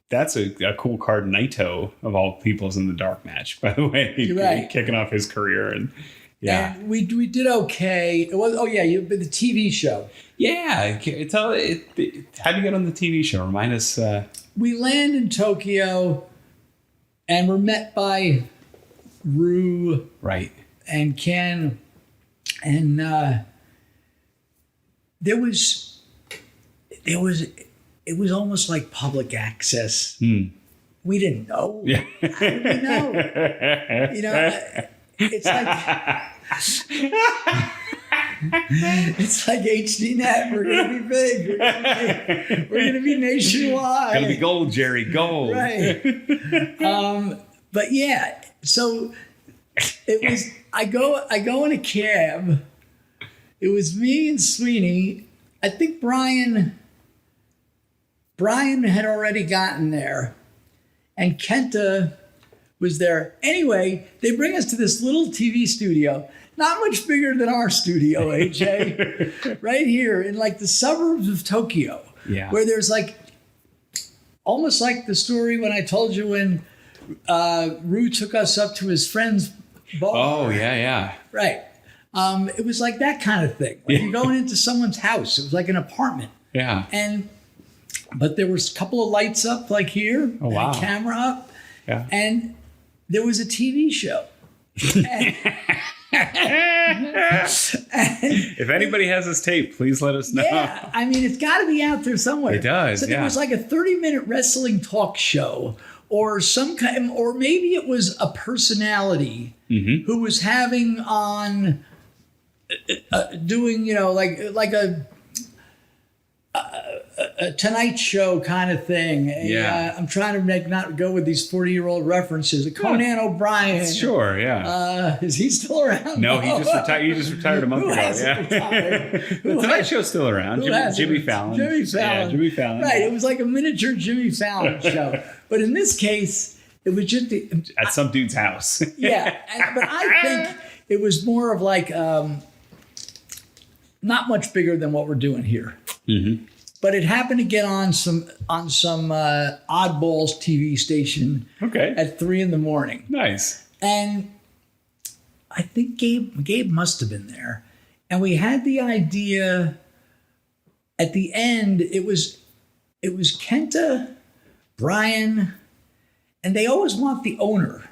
that's a cool card. Naito, of all people, is in the dark match, by the way.
Right.
Kicking off his career. And yeah.
And we did okay. It was the TV show.
Yeah. How'd you get on the TV show? Remind us.
We land in Tokyo and we're met by Rue.
Right.
And Ken. And it was almost like public access. We didn't know.
Yeah.
How did we know? It's like HDNet. We're gonna be big. We're gonna be nationwide.
Gonna be gold, Jerry. Gold.
Right. But yeah, so it was. I go in a cab. It was me and Sweeney. I think Brian had already gotten there, and Kenta was there. Anyway, they bring us to this little TV studio, not much bigger than our studio, AJ, right here in like the suburbs of Tokyo, where there's like almost like the story when I told you when Rue took us up to his friend's bar.
Oh, yeah.
Right. It was like that kind of thing. Like you're going into someone's house. It was like an apartment.
Yeah.
But there was a couple of lights up like here.
Oh, wow.
And a camera up.
Yeah.
And there was a TV show.
If anybody has this tape, please let us know.
Yeah. I mean, it's got to be out there somewhere.
It does,
So there was like a 30-minute wrestling talk show or some kind, or maybe it was a personality who was having on doing, like a Tonight Show kind of thing. I'm trying to not go with these 40-year-old references. A Conan O'Brien.
Sure, yeah.
Is he still around?
No, he just retired. He just retired a month ago. The Tonight Show's still around. Jimmy Fallon.
Jimmy Fallon.
Yeah, Jimmy Fallon.
Right. It was like a miniature Jimmy Fallon show. But in this case, it was just
at some dude's house.
Yeah. But I think it was more of like not much bigger than what we're doing here. But it happened to get on some oddballs TV station at 3 a.m.
Nice.
And I think Gabe must have been there. And we had the idea at the end, it was Kenta, Brian, and they always want the owner.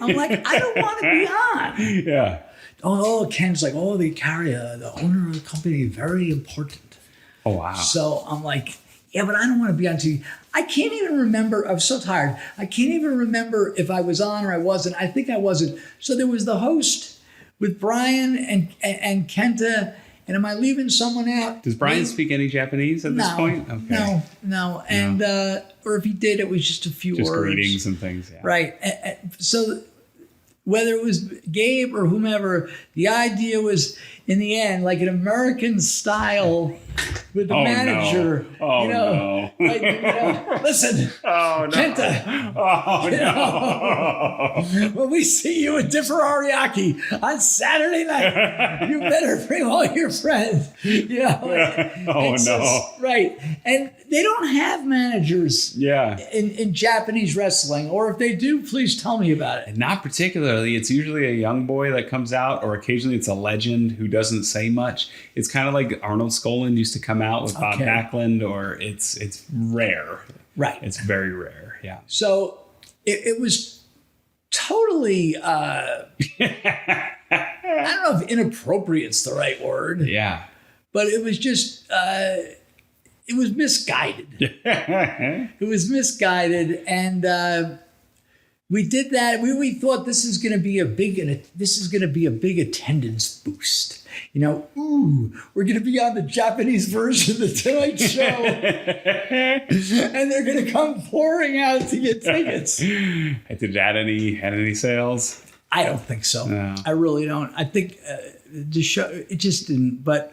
I'm like, I don't want to be on.
Yeah.
Oh, Ken's like, the Cary, the owner of the company, very important.
Oh, wow.
So I'm like, yeah, but I don't want to be on TV. I can't even remember. I was so tired. I can't even remember if I was on or I wasn't. I think I wasn't. So there was the host with Brian and Kenta. And am I leaving someone out?
Does Brian speak any Japanese at this point? Okay.
No. And or if he did, it was just a few words.
Just greetings and things. Yeah.
Right. So whether it was Gabe or whomever, the idea was, in the end, like an American style with the manager.
No. Oh, no.
Like, listen,
oh, no.
Kenta,
Oh, no.
when we see you at Differ Ariake on Saturday night, you better bring all your friends.
Oh, no.
Right. And they don't have managers
Yeah.
in Japanese wrestling, or if they do, please tell me about it.
Not particularly. It's usually a young boy that comes out, or occasionally it's a legend who doesn't say much. It's kind of like Arnold Skoland used to come out with Bob Backlund, or it's rare.
Right.
It's very rare. Yeah.
So it was totally, I don't know if inappropriate's the right word.
Yeah.
But it was just, it was misguided. It was misguided. And we did that. We thought this is going to be a big attendance boost. We're going to be on the Japanese version of the Tonight Show. And they're going to come pouring out to get tickets.
Did it add any sales?
I don't think so.
No.
I really don't. I think the show, it just didn't. But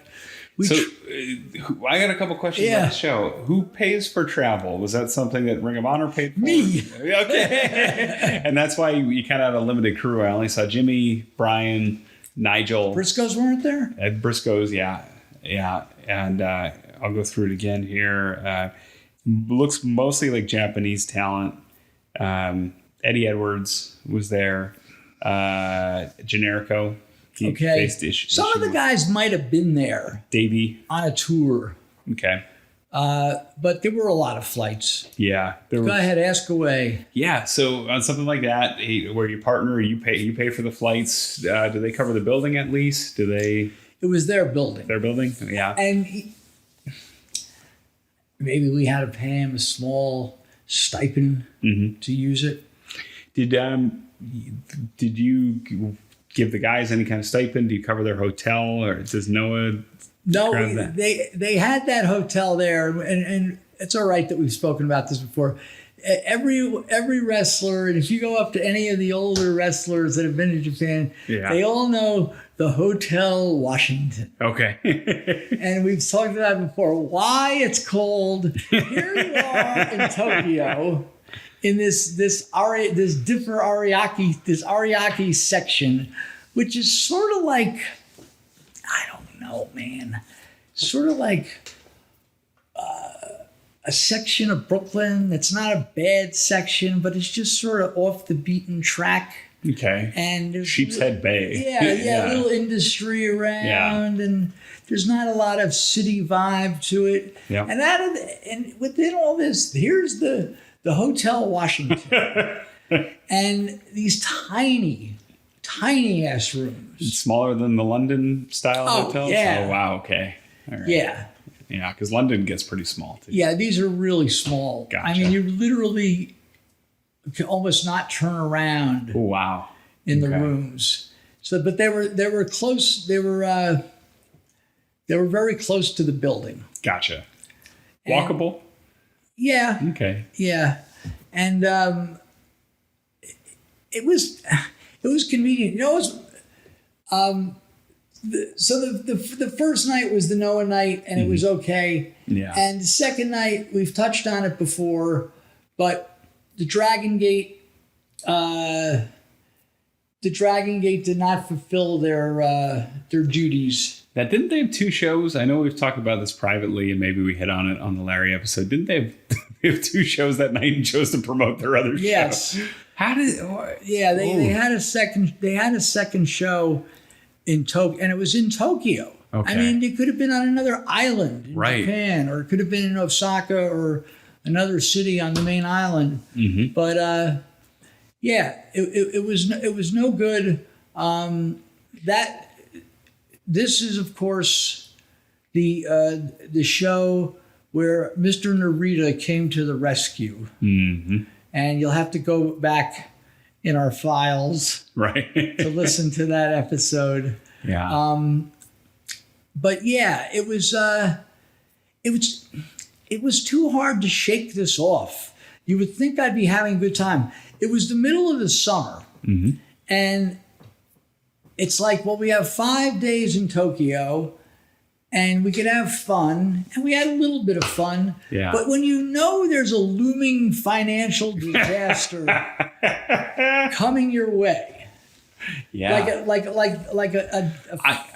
I got a couple questions about the show. Who pays for travel? Was that something that Ring of Honor paid for?
Me.
Okay. And that's why you kind of had a limited crew. I only saw Jimmy, Brian, Nigel.
Briscoes weren't there?
Ed Briscoes, yeah. And I'll go through it again here. Looks mostly like Japanese talent. Eddie Edwards was there. Generico.
Okay. Some of the guys might have been there.
Davey.
On a tour.
Okay.
But there were a lot of flights.
Yeah.
Go ahead, ask away.
Yeah. So on something like that, where you partner, you pay for the flights. Do they cover the building at least? Do they?
It was their building.
Their building? Yeah.
And maybe we had to pay him a small stipend to use it.
Did you give the guys any kind of stipend? Do you cover their hotel, or does Noah?
No, they had that hotel there, and it's all right that we've spoken about this before. Every wrestler, and if you go up to any of the older wrestlers that have been to Japan, they all know the Hotel Washington.
Okay.
And we've talked about it before. Why it's cold. Here you are in Tokyo. In this Ariake section, which is sort of like, I don't know, man, sort of like a section of Brooklyn that's not a bad section, but it's just sort of off the beaten track.
Okay.
And
Sheepshead Bay.
Yeah, little industry around, and there's not a lot of city vibe to it. Yeah. And within all this, here's the Hotel Washington. And these tiny ass rooms.
It's smaller than the London style hotels?
Yeah.
Oh, wow. Okay. All right.
Yeah.
Yeah, because London gets pretty small too.
Yeah, these are really small.
Gotcha.
I mean, you literally can almost not turn around.
Oh, wow.
In the rooms. So, but they were close. They were very close to the building.
Gotcha. Walkable?
Yeah.
Okay.
Yeah. And it was convenient. The first night was the Noah night, and it was okay.
Yeah.
And the second night, we've touched on it before, but the Dragon Gate did not fulfill their duties.
Now, didn't they have two shows? I know we've talked about this privately, and maybe we hit on it on the Larry episode. Didn't they have two shows that night and chose to promote their other show?
Yes.
How did?
Yeah, they had a second. They had a second show in Tokyo, and it was in Tokyo.
Okay.
I mean, it could have been on another island in Japan, or it could have been in Osaka or another city on the main island. Mm-hmm. But it was no good. This is, of course, the show where Mr. Narita came to the rescue. Mm-hmm. And you'll have to go back in our files to listen to that episode.
Yeah.
But yeah, it was too hard to shake this off. You would think I'd be having a good time. It was the middle of the summer. Mm-hmm. And it's like, well, we have 5 days in Tokyo and we could have fun. And we had a little bit of fun.
Yeah.
But when you know there's a looming financial disaster coming your way,
Yeah.
like a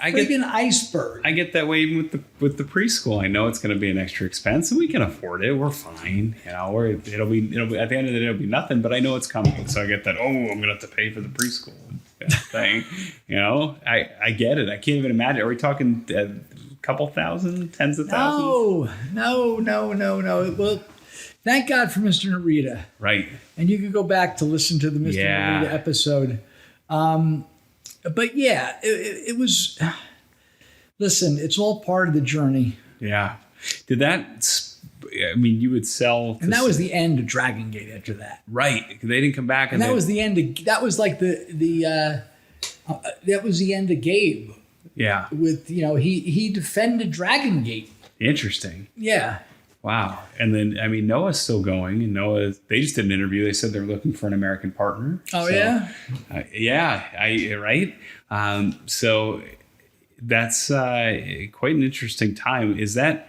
freaking iceberg.
I get that way even with the preschool. I know it's going to be an extra expense, and we can afford it. We're fine. You know, it'll be at the end of the day, it'll be nothing. But I know it's coming, so I get that. Oh, I'm going to have to pay for the preschool thing. You know, I get it. I can't even imagine. Are we talking a couple thousand, tens of thousands?
No. Well, thank God for Mr. Narita.
Right.
And you could go back to listen to the Mr. Narita episode. But yeah, it was, listen, it's all part of the journey.
Yeah. Did that, I mean, you would sell.
And that was the end of Dragon Gate after that.
Right. They didn't come back.
And that was the end of, that was like that was the end of Gabe.
Yeah.
With, he defended Dragon Gate.
Interesting.
Yeah.
Wow. And then, I mean, Noah's still going, and they just did an interview. They said they're looking for an American partner.
Oh,
so, right. So that's quite an interesting time. Is that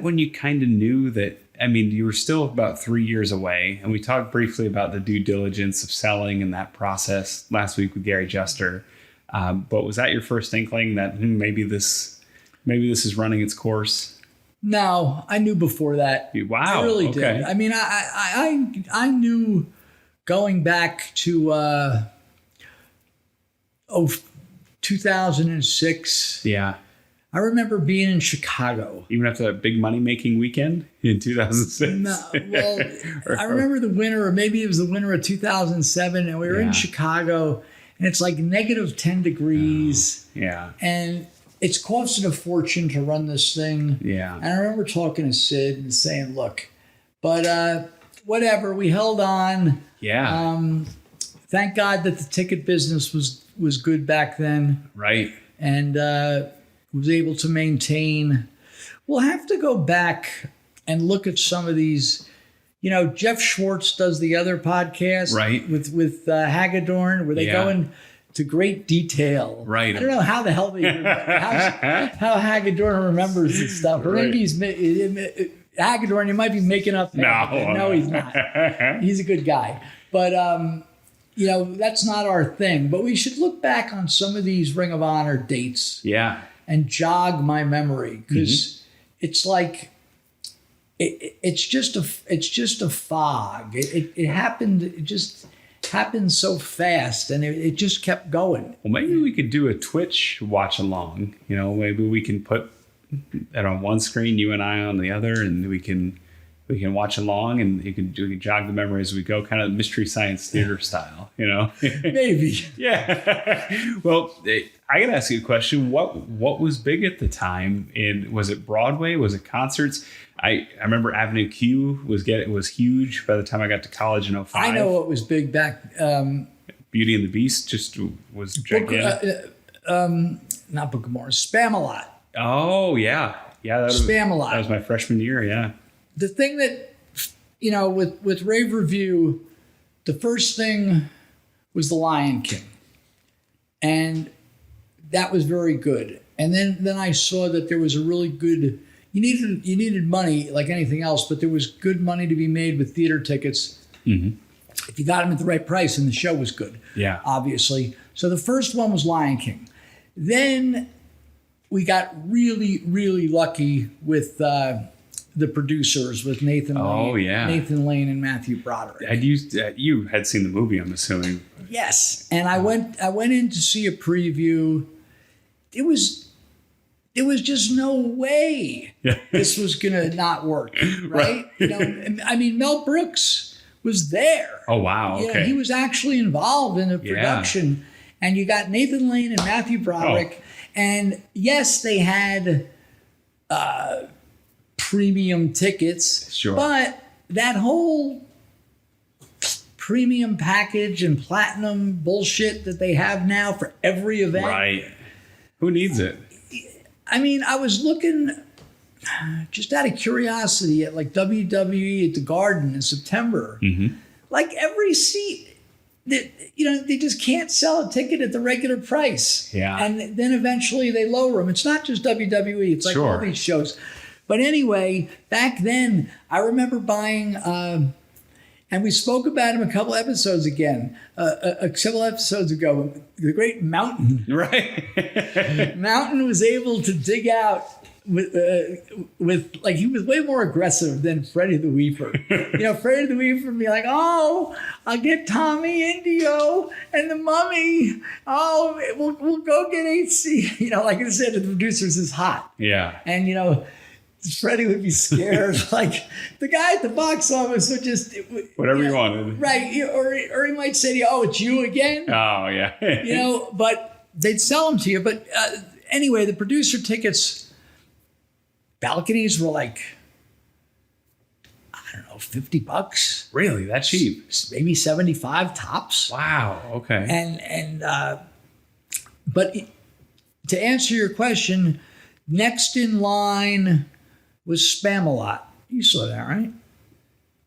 when you kind of knew that, I mean, you were still about 3 years away, and we talked briefly about the due diligence of selling and that process last week with Gary Juster. But was that your first inkling that maybe this is running its course?
No, I knew before that.
Wow.
I really did. I mean, I knew going back to 2006.
Yeah.
I remember being in Chicago.
Even after that big money-making weekend in 2006?
No, well, I remember the winter, or maybe it was the winter of 2007, and we were in Chicago, and it's like negative 10 degrees.
Oh, yeah.
And it's costing a fortune to run this thing. Yeah. And I remember talking to Sid and saying, look, but whatever, we held on.
Yeah.
Thank God that the ticket business was good back then.
Right.
And was able to maintain. We'll have to go back and look at some of these. Jeff Schwartz does the other podcast. Right. With Hagedorn, where they go in to great detail. Right. I don't know how the hell they how Hagedorn remembers this stuff. Or maybe he's Hagedorn. You might be making up. No, he's not. He's a good guy, but that's not our thing. But we should look back on some of these Ring of Honor dates. Yeah. And jog my memory, because it's like it's just a fog. It happened. It just happened so fast, and it just kept going.
Well, maybe we could do a Twitch watch along. Maybe we can put it on one screen, you and I on the other, and we can watch along, and you can jog the memory as we go, kind of Mystery Science Theater style.
Maybe.
Yeah. Well, I gotta ask you a question. What was big at the time? Was it Broadway? Was it concerts? I remember Avenue Q was huge by the time I got to college in 2005.
I know what was big back.
Beauty and the Beast just was gigantic.
Not Book of Mormon, Spamalot.
Oh yeah, that
Spamalot.
That was my freshman year. Yeah.
The thing that with Rave Review, the first thing was The Lion King, and that was very good. And then I saw that there was a really good. You needed money like anything else, but there was good money to be made with theater tickets if you got them at the right price, and the show was good. Yeah, obviously. So the first one was Lion King. Then we got really, really lucky with the producers, with Nathan Lane and Matthew Broderick.
You had seen the movie, I'm assuming.
Yes, and I went in to see a preview. It was just no way this was gonna not work, right? I mean, Mel Brooks was there.
Oh wow! Okay,
he was actually involved in the production, and you got Nathan Lane and Matthew Broderick, and yes, they had premium tickets, but that whole premium package and platinum bullshit that they have now for every event,
right? Who needs it?
I mean, I was looking just out of curiosity at like WWE at the Garden in September. Like every seat they just can't sell a ticket at the regular price.
Yeah.
And then eventually they lower them. It's not just WWE. It's like all these shows. But anyway, back then, I remember buying, and we spoke about him a couple episodes ago, the great Mountain.
Right.
Mountain was able to dig out with like, he was way more aggressive than Freddie the Weeper. Freddie the Weeper would be like, oh, I'll get Tommy Indio and the Mummy. Oh, we'll go get HC. Like I said, the producers is hot.
Yeah.
And, Freddie would be scared. Like the guy at the box office would just
whatever you wanted.
Right. Or he might say to you, oh, it's you again.
Oh, yeah.
But they'd sell them to you. But anyway, the producer tickets, balconies were like, I don't know, $50.
Really? That cheap?
Maybe 75 tops.
Wow. Okay.
But to answer your question, next in line was Spamalot. You saw that, right?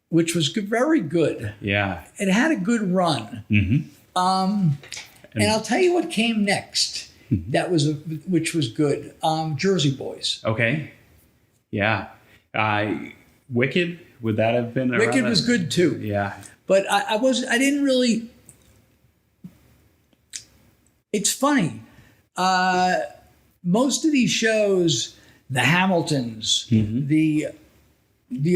Which was very good.
Yeah.
It had a good run.
Mm-hmm.
And I'll tell you what came next. Which was good. Jersey Boys.
Okay. Yeah. Wicked, would that have been?
Wicked was good too.
Yeah.
But I didn't really. It's funny. Most of these shows, the Hamiltons, the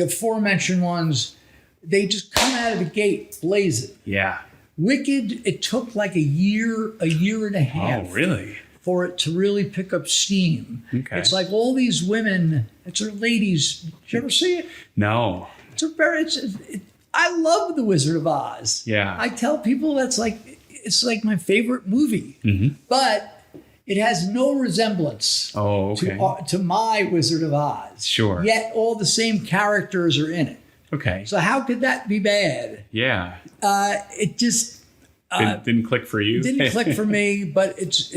aforementioned ones, they just come out of the gate blazing.
Yeah. Wicked,
it took like a year and a half.
Oh, really?
For it to really pick up steam.
Okay.
It's like all these women, ladies. Did you ever see it?
No.
I love The Wizard of Oz.
Yeah.
I tell people it's like my favorite movie.
Mm-hmm.
But it has no resemblance to my Wizard of Oz.
Sure.
Yet all the same characters are in it.
Okay.
So how could that be bad?
Yeah.
It just
didn't click for you.
Didn't click for me, but it's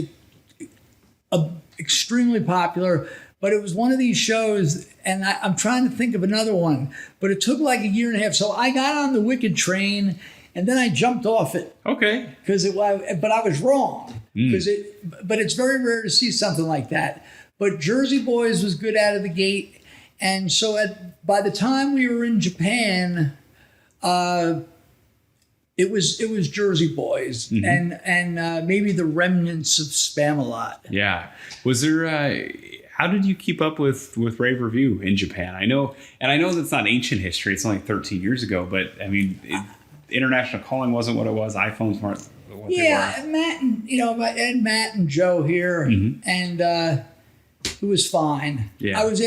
extremely popular. But it was one of these shows, and I'm trying to think of another one, but it took like a year and a half. So I got on the Wicked train, and then I jumped off it.
Okay.
But I was wrong. But it's very rare to see something like that. But Jersey Boys was good out of the gate. And so by the time we were in Japan, it was Jersey Boys and maybe the remnants of Spamalot.
Yeah. Was there how did you keep up with rave review in Japan? I know that's not ancient history. It's only 13 years ago, but I mean, international calling wasn't what it was. iPhones weren't what they were.
Matt and Joe here, and it was fine.
Yeah.
I was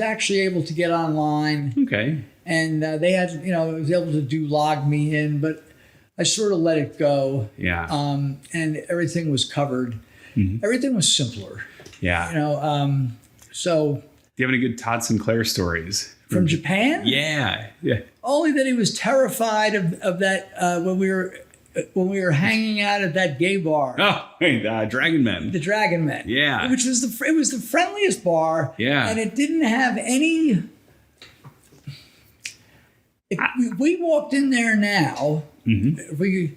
actually able to get online.
Okay.
And they had, I was able to log me in, but I sort of let it go.
Yeah.
And everything was covered. Everything was simpler.
Yeah.
So.
Do you have any good Todd Sinclair stories
from Japan?
Yeah. Yeah.
Only that he was terrified of that when we were hanging out at that gay bar.
Oh, Dragon Men.
The Dragon Men.
Yeah.
Which was it was the friendliest bar.
Yeah.
And it didn't have any. If we walked in there now, you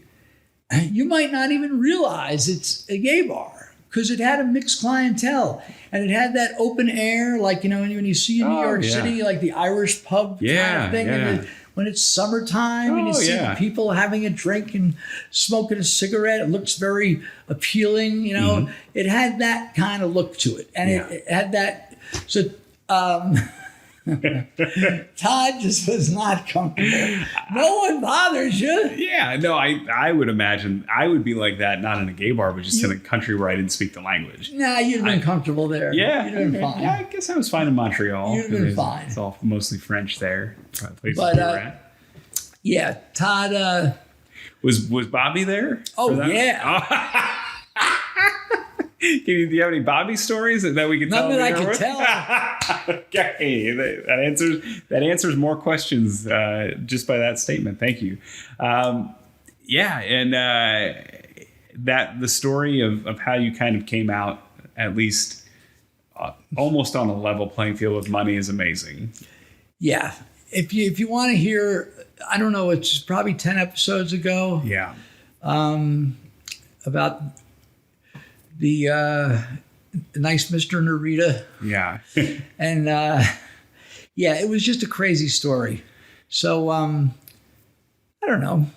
might not even realize it's a gay bar because it had a mixed clientele and it had that open air, like, when you see in New York City, like the Irish pub kind of thing.
Yeah.
And when it's summertime and you see people having a drink and smoking a cigarette, it looks very appealing. It had that kind of look to it. And it had that. So, Todd just was not comfortable. No one bothers you.
Yeah, no, I would imagine I would be like that, not in a gay bar, but just in a country where I didn't speak the language.
Nah, you'd have been comfortable there.
Yeah.
You'd have been fine.
Yeah, I guess I was fine in Montreal.
You'd have been fine.
It's all mostly French there. Places we were at.
Yeah, Todd.
Was Bobby there?
Oh, yeah.
Do you have any Bobby stories that we could tell?
None that I could tell.
Okay, that answers more questions just by that statement. Thank you. And that the story of how you kind of came out, at least almost on a level playing field with money, is amazing.
Yeah, if you want to hear, I don't know, it's probably 10 episodes ago.
Yeah.
About the nice Mr. Narita.
Yeah.
And yeah, it was just a crazy story. So I don't know.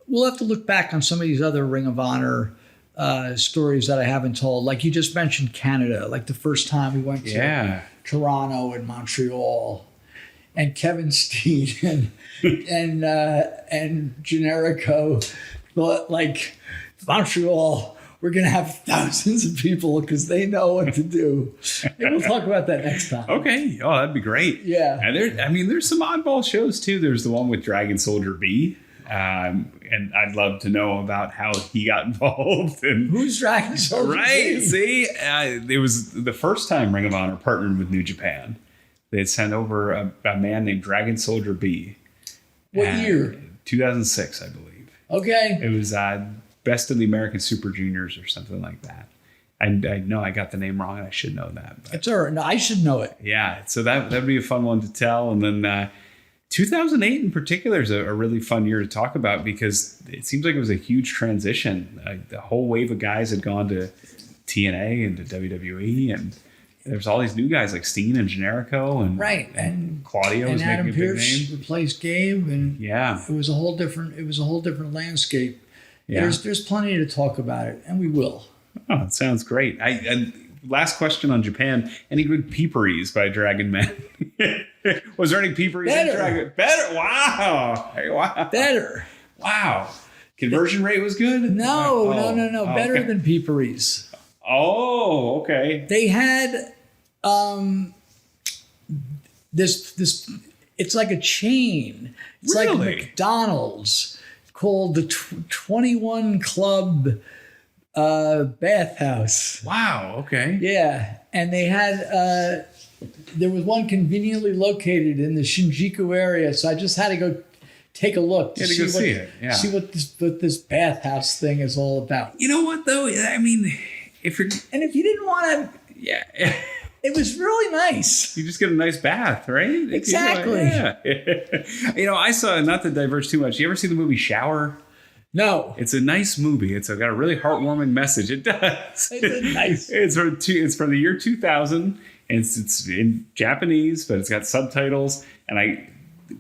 We'll have to look back on some of these other Ring of Honor stories that I haven't told. Like you just mentioned Canada, like the first time we went to Toronto and Montreal, and Kevin Steen and Generico thought like Montreal, we're going to have thousands of people because they know what to do. And we'll talk about that next time.
Okay. Oh, that'd be great.
Yeah.
And there's some oddball shows too. There's the one with Dragon Soldier B. And I'd love to know about how he got involved. And
who's Dragon Soldier B?
Right. See, it was the first time Ring of Honor partnered with New Japan. They had sent over a man named Dragon Soldier B.
What year?
2006, I believe.
Okay.
It was Best of the American Super Juniors or something like that. I know I got the name wrong, and I should know that. But
it's all right. No, I should know it.
yeah, so that'd be a fun one to tell. And then 2008 in particular is a really fun year to talk about because it seems like it was a huge transition. The whole wave of guys had gone to TNA and to WWE, and there's all these new guys like Steen and Generico and
and
Claudio was
Adam
making a big
Pearce
name.
replaced Gabe, and it was a whole different landscape. Yeah. There's plenty to talk about it, and we will.
Oh, it sounds great. And last question on Japan: any good peeperies by Dragon Man? Was there any peeperies in Dragon? Better. Wow. Hey, wow.
Better.
Wow. Conversion rate was good?
No. Better than peeperies.
Oh, okay.
They had this. It's like a chain. It's like McDonald's called the 21 Club Bathhouse.
Wow. Okay.
Yeah, and they had. There was one conveniently located in the Shinjuku area, so I just had to go take a look to see what this bathhouse thing is all about.
You know what though? I mean, if you
didn't want to, it was really nice.
You just get a nice bath, right?
Exactly.
I saw, not to diverge too much. You ever see the movie Shower?
No.
It's a nice movie. It's got a really heartwarming message. It does.
It's nice.
It's from the year 2000. And it's in Japanese, but it's got subtitles. And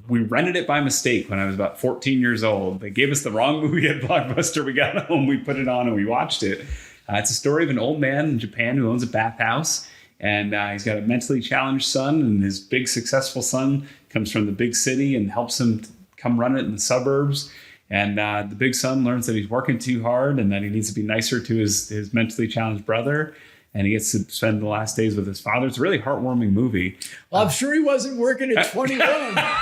we rented it by mistake when I was about 14 years old. They gave us the wrong movie at Blockbuster. We got home, we put it on, and we watched it. It's a story of an old man in Japan who owns a bathhouse. And he's got a mentally challenged son. And his big successful son comes from the big city and helps him come run it in the suburbs. And the big son learns that he's working too hard and that he needs to be nicer to his mentally challenged brother. And he gets to spend the last days with his father. It's a really heartwarming movie.
Well, I'm sure he wasn't working at 21.
I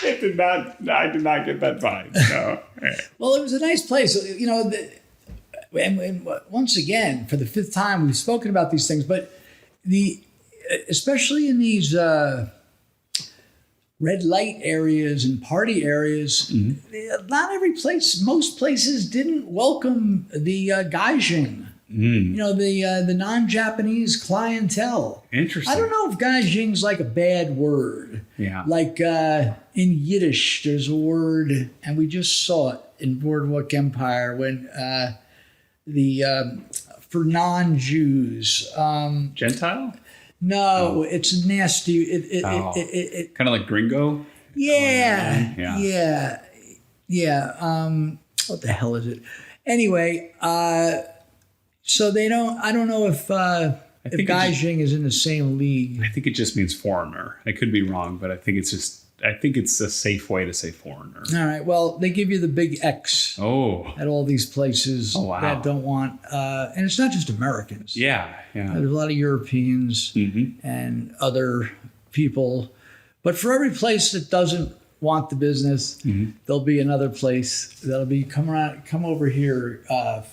did not get that vibe. No.
Well, it was a nice place. And once again, for the fifth time, we've spoken about these things, but especially in these red light areas and party areas, not every place, most places didn't welcome the gaijin. The non-Japanese clientele.
Interesting.
I don't know if gaijin's like a bad word.
Yeah.
Like in Yiddish, there's a word, and we just saw it in Boardwalk Empire when for non-Jews.
Gentile?
No, it's nasty. It
kind of like gringo?
Yeah. What the hell is it? Anyway, so they don't. I don't know if gaijin is in the same league.
I think it just means foreigner. I could be wrong, but I think it's a safe way to say foreigner.
All right. Well, they give you the big X.
Oh.
At all these places that don't want, and it's not just Americans.
Yeah.
There's a lot of Europeans and other people, but for every place that doesn't want the business, there'll be another place that'll be come over here,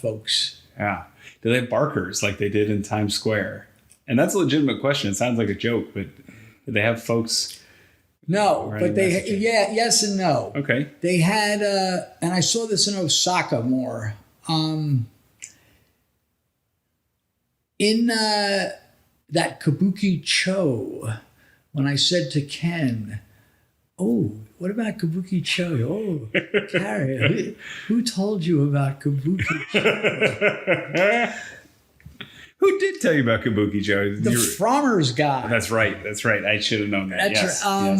folks.
Yeah. Do they have barkers like they did in Times Square? And that's a legitimate question. It sounds like a joke, but do they have folks?
No, but yes and no.
Okay.
They had, and I saw this in Osaka more. In that Kabuki Cho, when I said to Ken, "Oh, what about Kabuki Cho?" "Oh, Cary, who told you about Kabuki Cho?"
Who did tell you about Kabuki Joe?
The Frommer's guy.
That's right. I should have known that.
That's
yes.
right.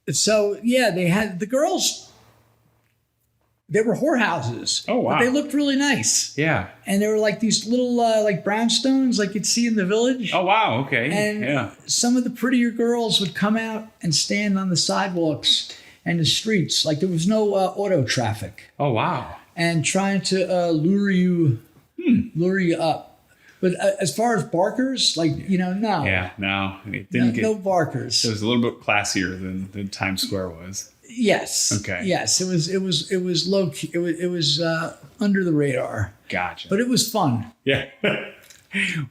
Yes.
So yeah, they had the girls. They were whorehouses.
Oh, wow.
But they looked really nice.
Yeah.
And they were like these little like brownstones like you'd see in the village.
Oh, wow. Okay.
And
yeah.
some of the prettier girls would come out and stand on the sidewalks and the streets like there was no auto traffic.
Oh, wow.
And trying to lure you up. But as far as barkers, like, no.
Yeah, no. It didn't
No barkers.
It was a little bit classier than Times Square was.
Yes.
Okay.
Yes, it was low key. It was under the radar.
Gotcha.
But it was fun.
Yeah. Well,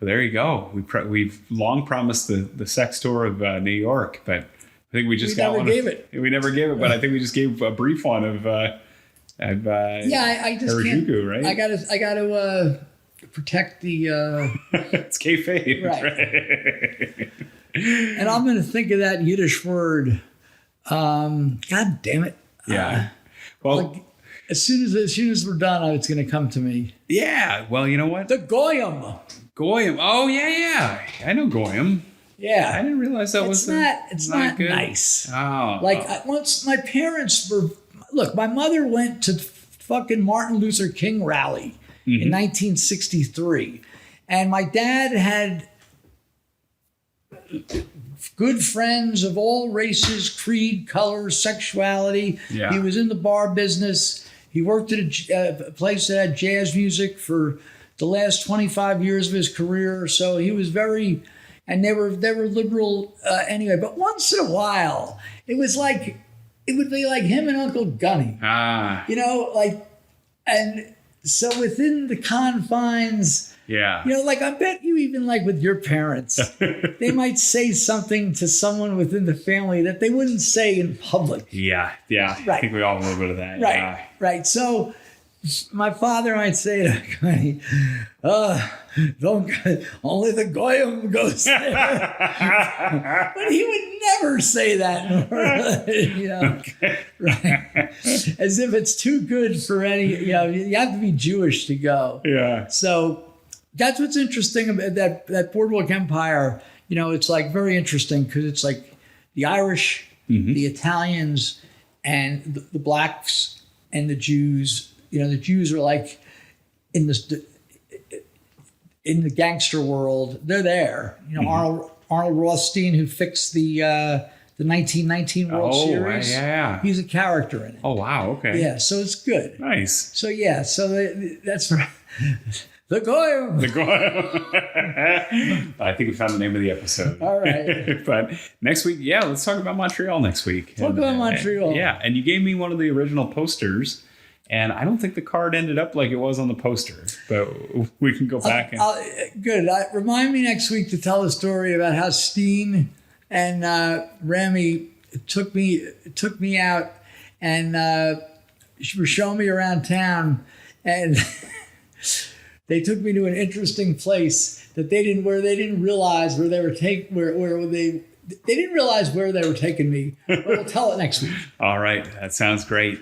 there you go. We've long promised the sex tour of New York, but I think we just got one.
We
never gave it, but I think we just gave a brief one of
I just
Harajuku,
can't.
right?
I got to protect the.
It's kayfabe,
right? And I'm going to think of that Yiddish word. God damn it!
Yeah. Well,
like, as soon as we're done, it's going to come to me.
Yeah. Well, you know what?
The goyim.
Goyim. Oh yeah. I know goyim.
Yeah.
I didn't realize that was.
It's not
good.
Nice.
Oh.
Once my parents were. Look, my mother went to fucking Martin Luther King rally in 1963, and my dad had good friends of all races, creed, color, sexuality.
Yeah.
He was in the bar business. He worked at a place that had jazz music for the last 25 years of his career. So he was very, and they were liberal anyway. But once in a while, it would be like him and Uncle Gunny. And so within the confines.
Yeah.
I bet you even with your parents, they might say something to someone within the family that they wouldn't say in public.
Yeah. Right. I think we all have a little bit of that.
Right.
Yeah.
Right. So my father might say to Connie, don't only the goyim goes there. But he would never say that.
Okay.
Right. As if it's too good for any, you have to be Jewish to go.
Yeah.
So that's what's interesting about that Boardwalk Empire. It's very interesting because it's like the Irish, the Italians, and the blacks and the Jews. The Jews are like in the gangster world. They're there. Arnold Rothstein, who fixed the 1919 World Series.
Yeah.
He's a character in it.
Oh wow. Okay.
Yeah. So it's good.
Nice.
So yeah. So that's right. The Goyim.
The Goyim. I think we found the name of the episode.
All right.
But next week, let's talk about Montreal next week.
Talk about Montreal.
Yeah. And you gave me one of the original posters, and I don't think the card ended up like it was on the poster, but we can go back.
Good. Remind me next week to tell a story about how Steen and Remy took me out and were showing me around town, and they took me to an interesting place that they didn't realize where they were they didn't realize where they were taking me. But we'll tell it next week.
All right, that sounds great.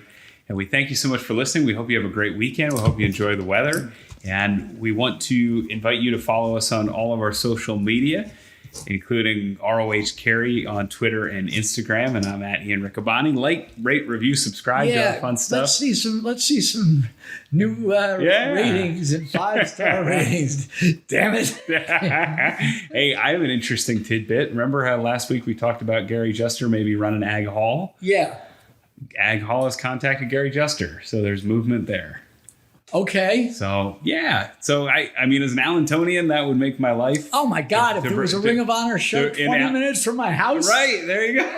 And we thank you so much for listening. We hope you have a great weekend. We hope you enjoy the weather. And we want to invite you to follow us on all of our social media, including ROH Cary on Twitter and Instagram. And I'm at Ian Riccoboni. Like, rate, review, subscribe, do all fun stuff.
Let's see some new ratings and 5-star ratings. Damn it.
Hey, I have an interesting tidbit. Remember how last week we talked about Gary Juster maybe running Ag Hall?
Yeah.
Ag Hall has contacted Gary Juster, so there's movement there.
Okay.
So, yeah. So, I mean, as an Allentonian, that would make my life.
Oh, my God. If there was a Ring of Honor show 20 minutes from my house.
Right. There you go.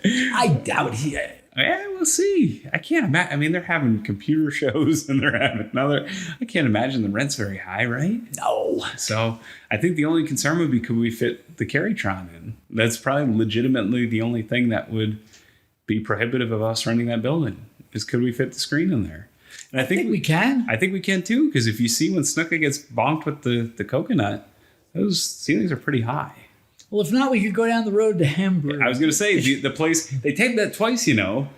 I doubt he.
Yeah, we'll see. I can't imagine. I mean, they're having computer shows and they're having another. I can't imagine the rent's very high, right?
No.
So I think the only concern would be, could we fit the Carytron in? That's probably legitimately the only thing that would be prohibitive of us renting that building, is could we fit the screen in there? And I think
we can.
I think we can too, because if you see when Snuka gets bonked with the coconut, those ceilings are pretty high.
Well, if not, we could go down the road to Hamburg.
I was going to say, the place, they taped that twice, and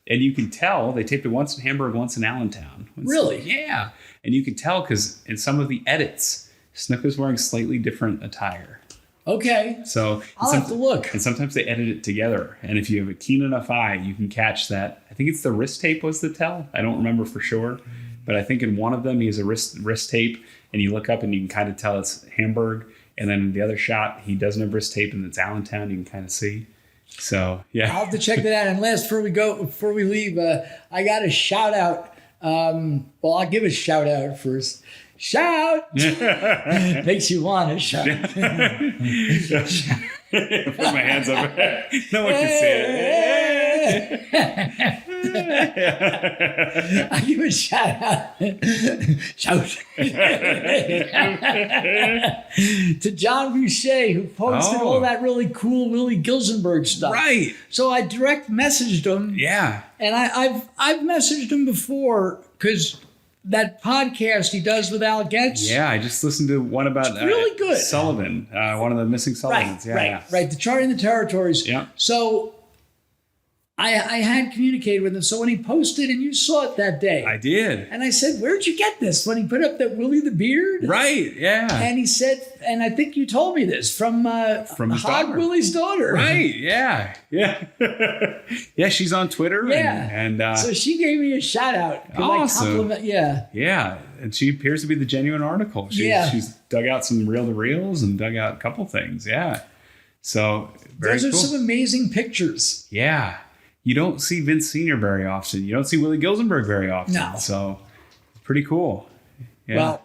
you can tell. They taped it once in Hamburg, once in Allentown.
Really?
Yeah. And you can tell because in some of the edits, Snook was wearing slightly different attire.
Okay.
So
I'll have to look.
And sometimes they edit it together. And if you have a keen enough eye, you can catch that. I think it's the wrist tape was the tell. I don't remember for sure. But I think in one of them, he has a wrist tape. And you look up and you can kind of tell it's Hamburg. And then in the other shot, he doesn't have wrist tape and it's Allentown. You can kind of see. So, yeah.
I'll have to check that out. And last, before we leave, I got a shout out. Well, I'll give a shout out first. Shout! Makes you want to shout.
Put my hands up. No one can see it.
I give a shout out. Shout. To John Boucher, who posted all that really cool Willie Gilzenberg stuff.
Right.
So I direct messaged him.
Yeah.
And I've messaged him before because that podcast he does with Al Getz.
Yeah, I just listened to one about
really good.
Sullivan, one of the missing Sullivans.
Right. The Charting the Territories.
Yeah.
So I had communicated with him. So when he posted, and you saw it that day.
I did.
And I said, where'd you get this? When he put up that Willie the Beard?
Right, yeah.
And he said, and I think you told me this, from
his
Hog
daughter.
Willie's daughter.
Right, yeah. Yeah, she's on Twitter.
Yeah.
And
so she gave me a shout out.
Awesome.
Yeah.
Yeah, and she appears to be the genuine article. She's dug out some reel-to-reels and dug out a couple things, yeah. So, very
Those are
cool.
some amazing pictures.
Yeah. You don't see Vince Sr. very often. You don't see Willie Gilzenberg very often.
No.
So, it's pretty cool. Yeah.
Well,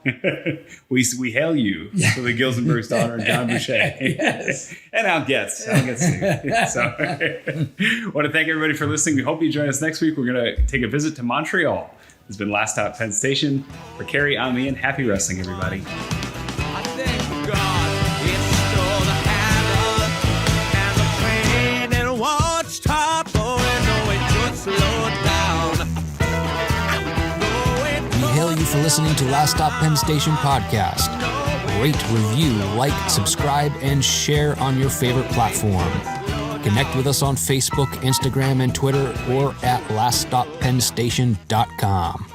we hail you for the Gilzenberg's daughter, John Boucher.
Yes.
And Al Getz too. So, I want to thank everybody for listening. We hope you join us next week. We're going to take a visit to Montreal. This has been Last Stop Penn Station. For Cary, I'm Ian. Happy wrestling, everybody.
I thank God it stole the handle and the plane and won't stop. Oh, and no, it could slow down.
We hail you for listening to Last Stop Penn Station podcast. Rate, review, like, subscribe, and share on your favorite platform. Connect with us on Facebook, Instagram, and Twitter, or at laststoppennstation.com.